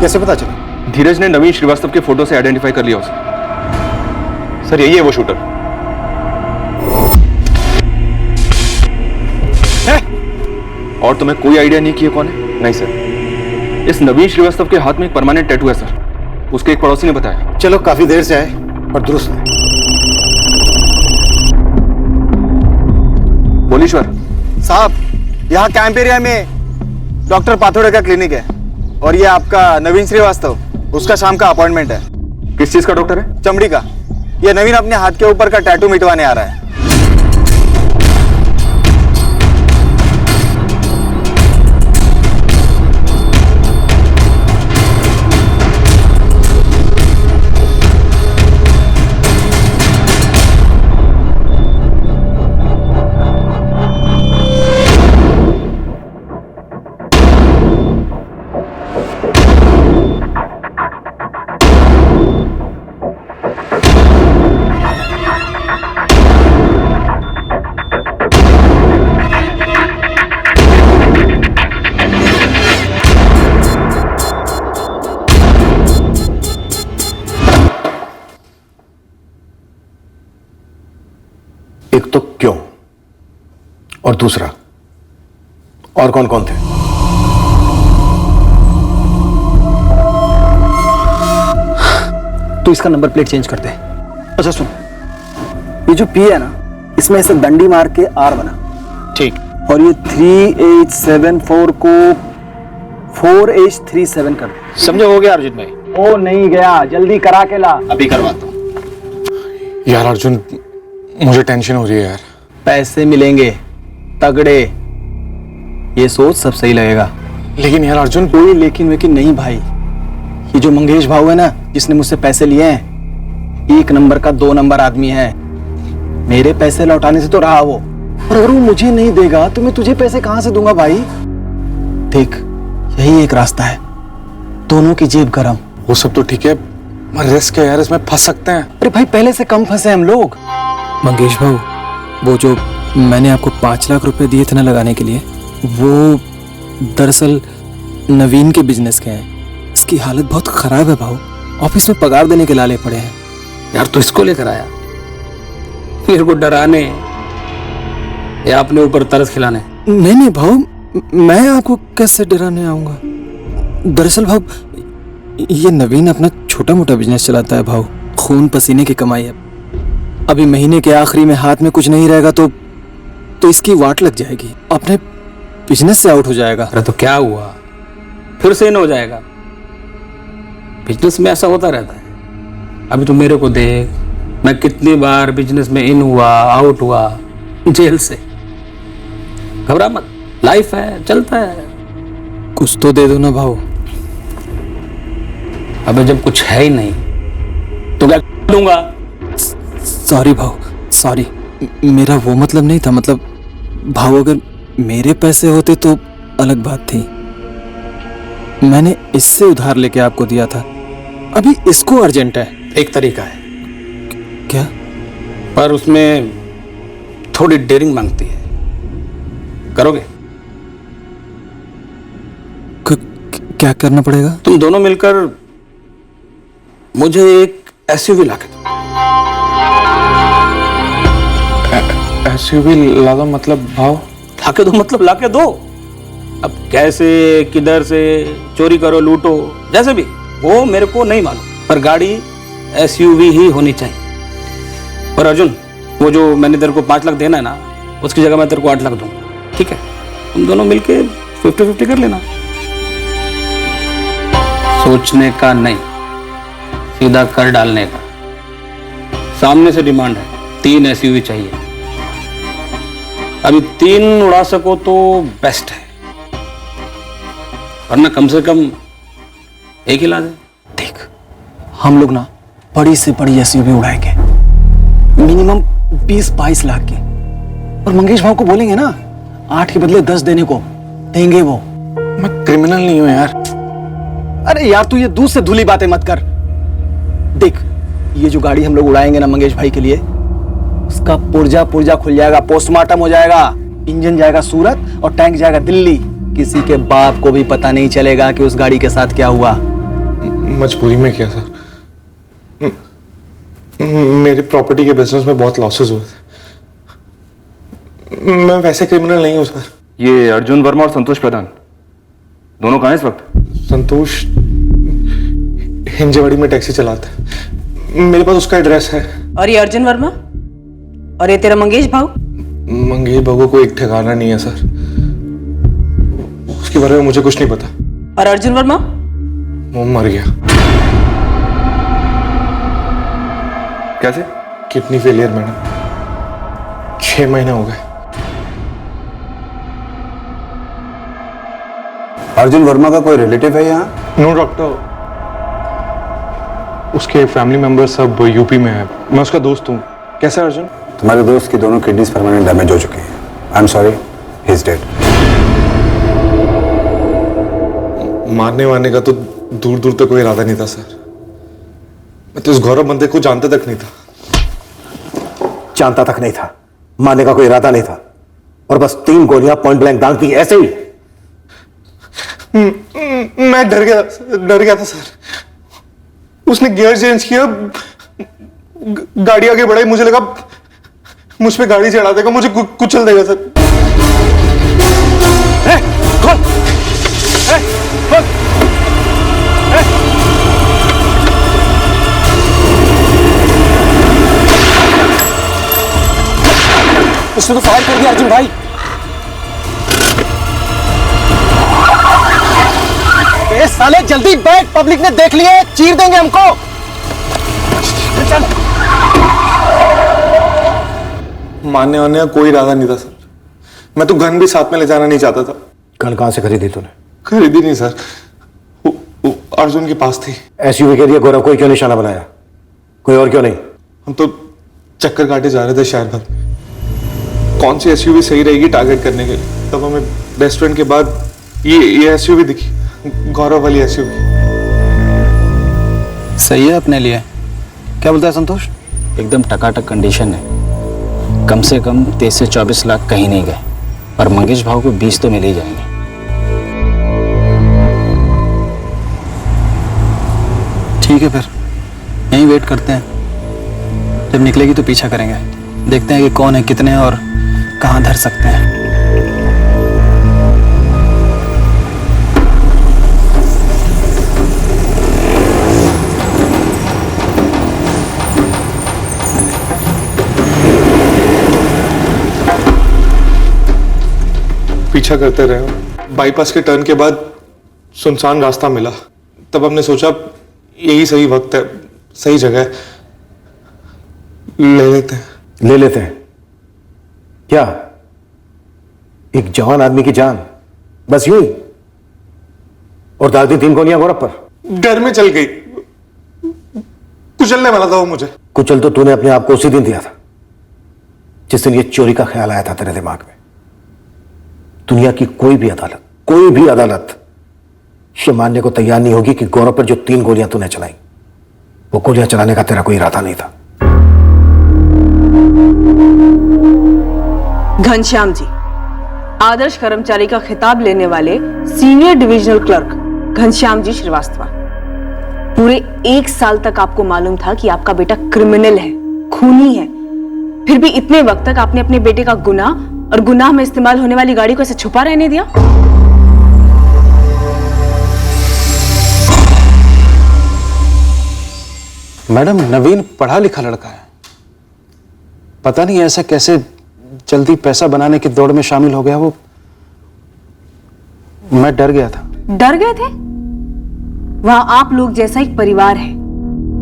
कैसे पता चला? धीरज ने नवीन श्रीवास्तव के फोटो से आइडेंटिफाई कर लिया उसे। सर यही है वो शूटर। और तुम्हें कोई आइडिया नहीं कि ये कौन है? नहीं सर। इस नवीन श्रीवास्तव के हाथ में एक परमानेंट टैटू है सर, उसके एक पड़ोसी ने बताया। चलो काफी देर से आए और दुरुस्त है। बोलीश्वर साहब, यहाँ कैंप एरिया में डॉक्टर पाथोड़े का क्लिनिक है और ये आपका नवीन श्रीवास्तव, उसका शाम का अपॉइंटमेंट है। किस चीज का डॉक्टर है? चमड़ी का। ये नवीन अपने हाथ के ऊपर का टैटू मिटवाने आ रहा है। एक तो क्यों, और दूसरा और कौन कौन थे? तो इसका नंबर प्लेट चेंज करते हैं। अच्छा सुन, ये जो P है ना, इसमें ऐसे डंडी मार के R बना। ठीक। और ये 3874 को 4H37 कर दे। समझो हो गया अर्जुन भाई? ओ नहीं गया, जल्दी करा के ला। अभी करवाता हूँ। यार अर्जुन, मुझे टेंशन हो रही है यार। पैसे मिलेंगे तगड़े, ये सोच सब सही लगेगा। लेकिन यार अर्जुन, कोई लेकिन वेकिन नहीं भाई। ये जो मंगेश भाऊ है ना, जिसने मुझसे पैसे लिए हैं, 1 नंबर का 2 नंबर आदमी है। मेरे पैसे लौटाने से तो रहा वो, और अगर वो मुझे नहीं देगा तो मैं तुझे पैसे कहां से दूंगा भाई? देख, यही एक रास्ता है, दोनों की जेब गरम। वो सब तो ठीक है, मगर रिस्क है यार, इसमें फंस सकते हैं। अरे भाई पहले से कम फंसे हम लोग। मंगेश भाऊ, वो जो मैंने आपको 5 लाख रुपए दिए थे ना लगाने के लिए, वो दरअसल नवीन के बिजनेस के हैं। इसकी हालत बहुत खराब है भाऊ, ऑफिस में पगार देने के लाले पड़े हैं। यार तो इसको लेकर आया मेरे को डराने या अपने ऊपर तरस खिलाने? नहीं भाऊ, मैं आपको कैसे डराने आऊंगा। दरअसल भाऊ, ये नवीन अपना छोटा मोटा बिजनेस चलाता है भाऊ, खून पसीने की कमाई है। अभी महीने के आखिरी में हाथ में कुछ नहीं रहेगा तो इसकी वाट लग जाएगी, अपने बिजनेस से आउट हो जाएगा। अरे तो क्या हुआ, फिर से इन हो जाएगा? बिजनेस में ऐसा होता रहता है। अभी तो मेरे को देख, मैं कितनी बार बिजनेस में इन हुआ, आउट हुआ, जेल से। घबरा मत, लाइफ है, चलता है। कुछ तो दे दो ना भाऊ। अबे जब कुछ है ही नहीं तो क्या दूंगा? सॉरी भाऊ, सॉरी, मेरा वो मतलब नहीं था। मतलब भाऊ, अगर मेरे पैसे होते तो अलग बात थी। मैंने इससे उधार लेके आपको दिया था, अभी इसको अर्जेंट है। एक तरीका है। क्या? पर उसमें थोड़ी डेयरिंग मांगती है, करोगे? क्या करना पड़ेगा? तुम दोनों मिलकर मुझे एक एसयूवी लाके दो। एसयूवी ला दो मतलब भाव? लाके दो मतलब लाके दो। अब कैसे, किधर से, चोरी करो, लूटो, जैसे भी वो मेरे को नहीं मालूम, पर गाड़ी एसयूवी ही होनी चाहिए। और अर्जुन, वो जो मैंने तेरे को 5 लाख देना है ना, उसकी जगह मैं तेरे को 8 लाख दूंगा, ठीक है? तुम दोनों मिलके 50-50 कर लेना। सोचने का नहीं, सीधा कर डालने का। सामने से डिमांड है, 3 एसयूवी चाहिए। अभी 3 उड़ा सको तो बेस्ट है, वरना कम से कम एक ही ला दे। ठीक, हम लोग ना बड़ी से बड़ी एसयूवी उड़ाएंगे, मिनिमम 20-22 लाख की। और मंगेश भाव को बोलेंगे ना 8 के बदले 10 देने को, देंगे वो। मैं क्रिमिनल नहीं हूं यार। अरे यार, तू ये दूध से धुली बातें मत कर। देख, ये जो गाड़ी हम लोग उड़ाएंगे ना मंगेश भाई के लिए, उसका पुर्जा खुल जाएगा, पोस्टमार्टम हो जाएगा, इंजन जाएगा सूरत और टैंक जाएगा दिल्ली। किसी के बाप को भी पता नहीं चलेगा कि उस गाड़ी के साथ क्या हुआ। मजबूरी में किया सर, मेरी प्रॉपर्टी के बिजनेस में बहुत लॉसेस हुए थे। मैं वैसे क्रिमिनल नहीं हूं सर। ये अर्जुन वर्मा और संतोष प्रधान दोनों कहाँ हैं इस वक्त? संतोष हिंजेवाड़ी में टैक्सी चलाता है, मेरे पास उसका एड्रेस है। और ये अर्जुन वर्मा? और ये तेरा मंगेश भाऊ? मंगेश भाऊ को एक ठिकाना नहीं है सर, उसके बारे में मुझे कुछ नहीं पता। और अर्जुन वर्मा? वो मर गया। कैसे? किडनी फेलियर मैडम, 6 महीने हो गए। अर्जुन वर्मा का कोई रिलेटिव है यहाँ? नो डॉक्टर, उसके फैमिली मेंबर सब यूपी में है। मैं उसका दोस्त हूँ। कैसा है अर्जुन? तुम्हारे दोस्त की दोनों किडनीज परमानेंट डैमेज हो चुकी हैं। I am sorry, he is dead. मारने वारने का तो दूर दूर तक कोई इरादा नहीं था सर। मैं तो इस गौरव बंदे को जानते तक नहीं था। जानता तक नहीं था, मारने का कोई इरादा नहीं था, और बस 3 गोलियां पॉइंट ब्लैंक दाग दी ऐसे ही। मैं डर गया था सर। उसने गियर चेंज किया, गाड़ी आगे बढ़ाई, मुझे लगा मुझ पे गाड़ी चढ़ा देगा, मुझे कुचल देगा सर। उसने तो फायर कर दिया अर्जुन भाई। ए साले जल्दी बैठ, पब्लिक ने देख लिए, चीर देंगे हमको। चल। मारने वाने का कोई इरादा नहीं था सर। मैं तो गन भी साथ में ले जाना नहीं चाहता था। गन कहां से खरीदी तूने? खरीदी नहीं सर, वो अर्जुन के पास थी। एसयूवी के लिए गौरव को क्यों निशाना बनाया? कोई और क्यों नहीं? हम तो चक्कर काटे जा रहे थे शहर भर में, कौन सी एसयूवी सही रहेगी टारगेट करने के लिए। तब हमें बेस्ट फ्रेंड के बाद ये एसयूवी दिखी। गौरव वाली एसयूवी। सही है अपने लिए। क्या बोलता है संतोष? एकदम टकाटक कंडीशन है। कम से कम 23 से 24 लाख कहीं नहीं गए, और मंगेश भाव को 20 तो मिल ही जाएंगे। ठीक है, फिर यहीं वेट करते हैं। जब निकलेगी तो पीछा करेंगे, देखते हैं कि कौन है, कितने हैं और कहाँ धर सकते हैं। पीछा करते रहे। बाईपास के टर्न के बाद सुनसान रास्ता मिला, तब हमने सोचा यही सही वक्त है, सही जगह है, ले लेते हैं। क्या एक जवान आदमी की जान बस यूं ही, और दाद दी 3 गोलियां गौरव पर। डर में चल गई, कुचलने वाला था वो मुझे। कुचल तो तूने अपने आप को उसी दिन दिया था जिस दिन ये चोरी का ख्याल आया था तेरे दिमाग में। दुनिया की कोई भी अदालत ये मानने को तैयार नहीं होगी कि गौरव पर जो 3 गोलियां तूने चलाई, वो गोलियां चलाने का तेरा कोई इरादा नहीं था। घनश्याम जी, आदर्श कर्मचारी का खिताब लेने वाले senior divisional clerk Ghanshyam ji Srivastava, पूरे 1 साल तक आपको मालूम था कि आपका बेटा क्रिमिनल है, खूनी है, फिर भी इतने वक्त तक आपने अपने बेटे का गुनाह और गुनाह में इस्तेमाल होने वाली गाड़ी को ऐसे छुपा रहने दिया। मैडम, नवीन पढ़ा लिखा लड़का है, पता नहीं ऐसा कैसे जल्दी पैसा बनाने की दौड़ में शामिल हो गया। वो मैं डर गया था। डर गए थे? वहां आप लोग जैसा एक परिवार है,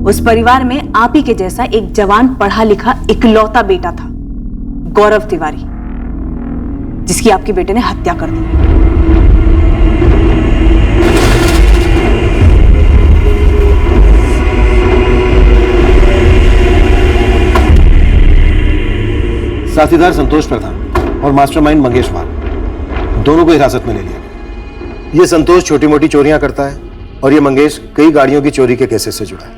उस परिवार में आप ही के जैसा एक जवान पढ़ा लिखा इकलौता बेटा था, गौरव तिवारी, जिसकी आपके बेटे ने हत्या कर दी। साथीदार संतोष प्रधान और मास्टरमाइंड मंगेश वाल, दोनों को हिरासत में ले लिया। ये संतोष छोटी मोटी चोरियां करता है और ये मंगेश कई गाड़ियों की चोरी के केसेस से जुड़ा है।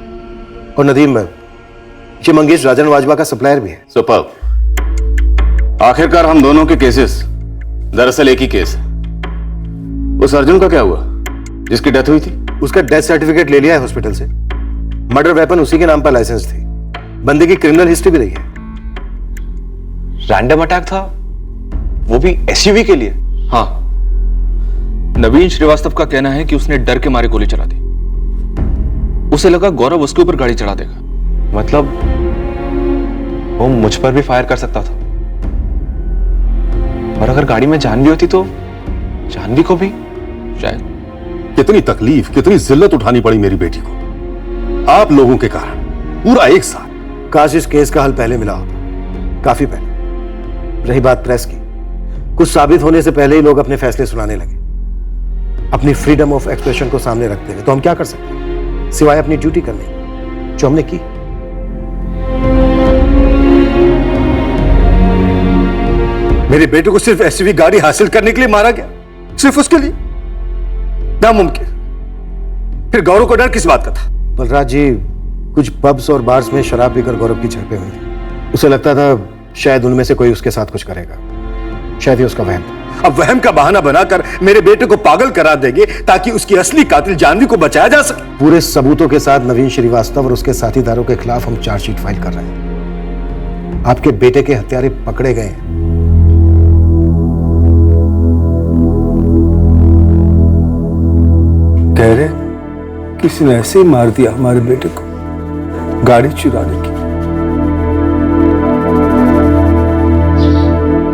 और नदीम, ये मंगेश राजन वाजवा का सप्लायर भी है। सुपर्ब। आखिरकार हम दोनों के केसेस दरअसल एक ही केस है। उस अर्जुन का क्या हुआ जिसकी डेथ हुई थी? उसका डेथ सर्टिफिकेट ले लिया है हॉस्पिटल से। मर्डर वेपन उसी के नाम पर लाइसेंस थी। बंदे की क्रिमिनल हिस्ट्री भी रही है। रैंडम अटैक था, वो भी एसयूवी के लिए? हाँ, नवीन श्रीवास्तव का कहना है कि उसने डर के मारे गोली चला दी। उसे लगा गौरव उसके ऊपर गाड़ी चढ़ा देगा। मतलब वो मुझ पर भी फायर कर सकता था, और अगर गाड़ी में जान भी होती तो जानवी को भी शायद। कितनी तकलीफ, कितनी जिल्लत उठानी पड़ी मेरी बेटी को आप लोगों के कारण, पूरा 1 साल। काश इस केस का हल पहले मिला होता, काफी पहले। रही बात प्रेस की, कुछ साबित होने से पहले ही लोग अपने फैसले सुनाने लगे, अपनी फ्रीडम ऑफ एक्सप्रेशन को सामने रखते हुए। तो हम क्या कर सकते हैं सिवाय अपनी ड्यूटी करने, जो हमने की। मेरे बेटे को सिर्फ एसयूवी गाड़ी हासिल करने के लिए मारा गया, सिर्फ उसके लिए? नामुमकिन। फिर गौरव को डर किस बात का था? बलराज जी, कुछ पब्स और बार्स में शराब पीकर गौरव की झड़पें हुई थी। उसे लगता था शायद उनमें से कोई उसके साथ कुछ करेगा, शायद ये उसका वहम था। अब वहम का बहाना बनाकर मेरे बेटे को पागल करा देंगे ताकि उसकी असली कातिल जानवी को बचाया जा सके। पूरे सबूतों के साथ नवीन श्रीवास्तव और उसके साथीदारों के खिलाफ हम चार्जशीट फाइल कर रहे हैं। आपके बेटे के हत्यारे पकड़े गए हैं। कह रहे किसी ने ऐसे ही मार दिया हमारे बेटे को, गाड़ी चुराने की।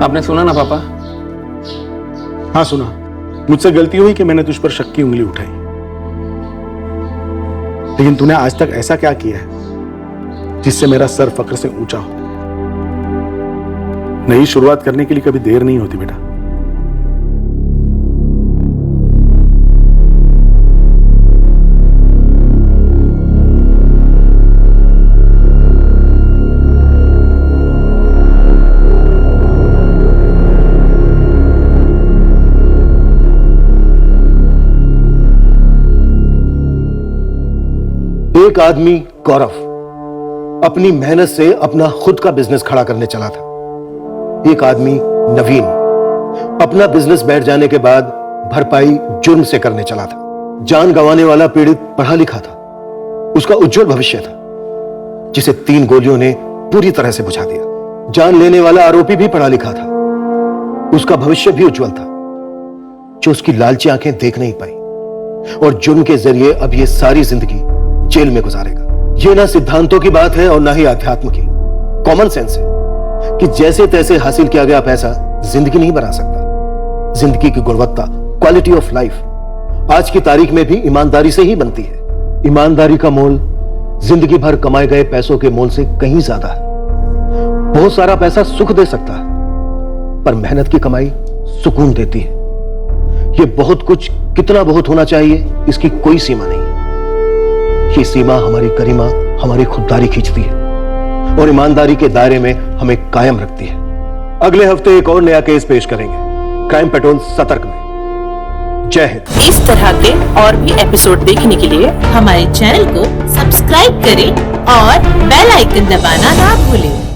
आपने सुना ना पापा? हाँ सुना। मुझसे गलती हुई कि मैंने तुझ पर शक की उंगली उठाई, लेकिन तूने आज तक ऐसा क्या किया है जिससे मेरा सर फक्र से ऊंचा हो? नई शुरुआत करने के लिए कभी देर नहीं होती बेटा। एक आदमी गौरव अपनी मेहनत से अपना खुद का बिजनेस खड़ा करने चला था। एक आदमी नवीन अपना बिजनेस बैठ जाने के बाद भरपाई जुर्म से करने चला था। जान गंवाने वाला पीड़ित पढ़ा लिखा था, उसका उज्जवल भविष्य था, जिसे 3 गोलियों ने पूरी तरह से बुझा दिया। जान लेने वाला आरोपी भी पढ़ा लिखा था, उसका भविष्य भी उज्जवल था, जो उसकी लालची आंखें देख नहीं पाई और जुर्म के जरिए अब ये सारी जिंदगी जेल में गुजारेगा। ये ना सिद्धांतों की बात है और ना ही अध्यात्म की, कॉमन सेंस है कि जैसे तैसे हासिल किया गया पैसा जिंदगी नहीं बना सकता। जिंदगी की गुणवत्ता, क्वालिटी ऑफ लाइफ आज की तारीख में भी ईमानदारी से ही बनती है। ईमानदारी का मोल जिंदगी भर कमाए गए पैसों के मोल से कहीं ज्यादा है। बहुत सारा पैसा सुख दे सकता है, पर मेहनत की कमाई सुकून देती है। यह बहुत कुछ कितना बहुत होना चाहिए, इसकी कोई सीमा नहीं। ये सीमा हमारी गरिमा, हमारी खुददारी खींचती है और ईमानदारी के दायरे में हमें कायम रखती है। अगले हफ्ते एक और नया केस पेश करेंगे क्राइम पेट्रोल सतर्क में। जय हिंद। इस तरह के और भी एपिसोड देखने के लिए हमारे चैनल को सब्सक्राइब करें और बेल आइकन दबाना ना भूलें।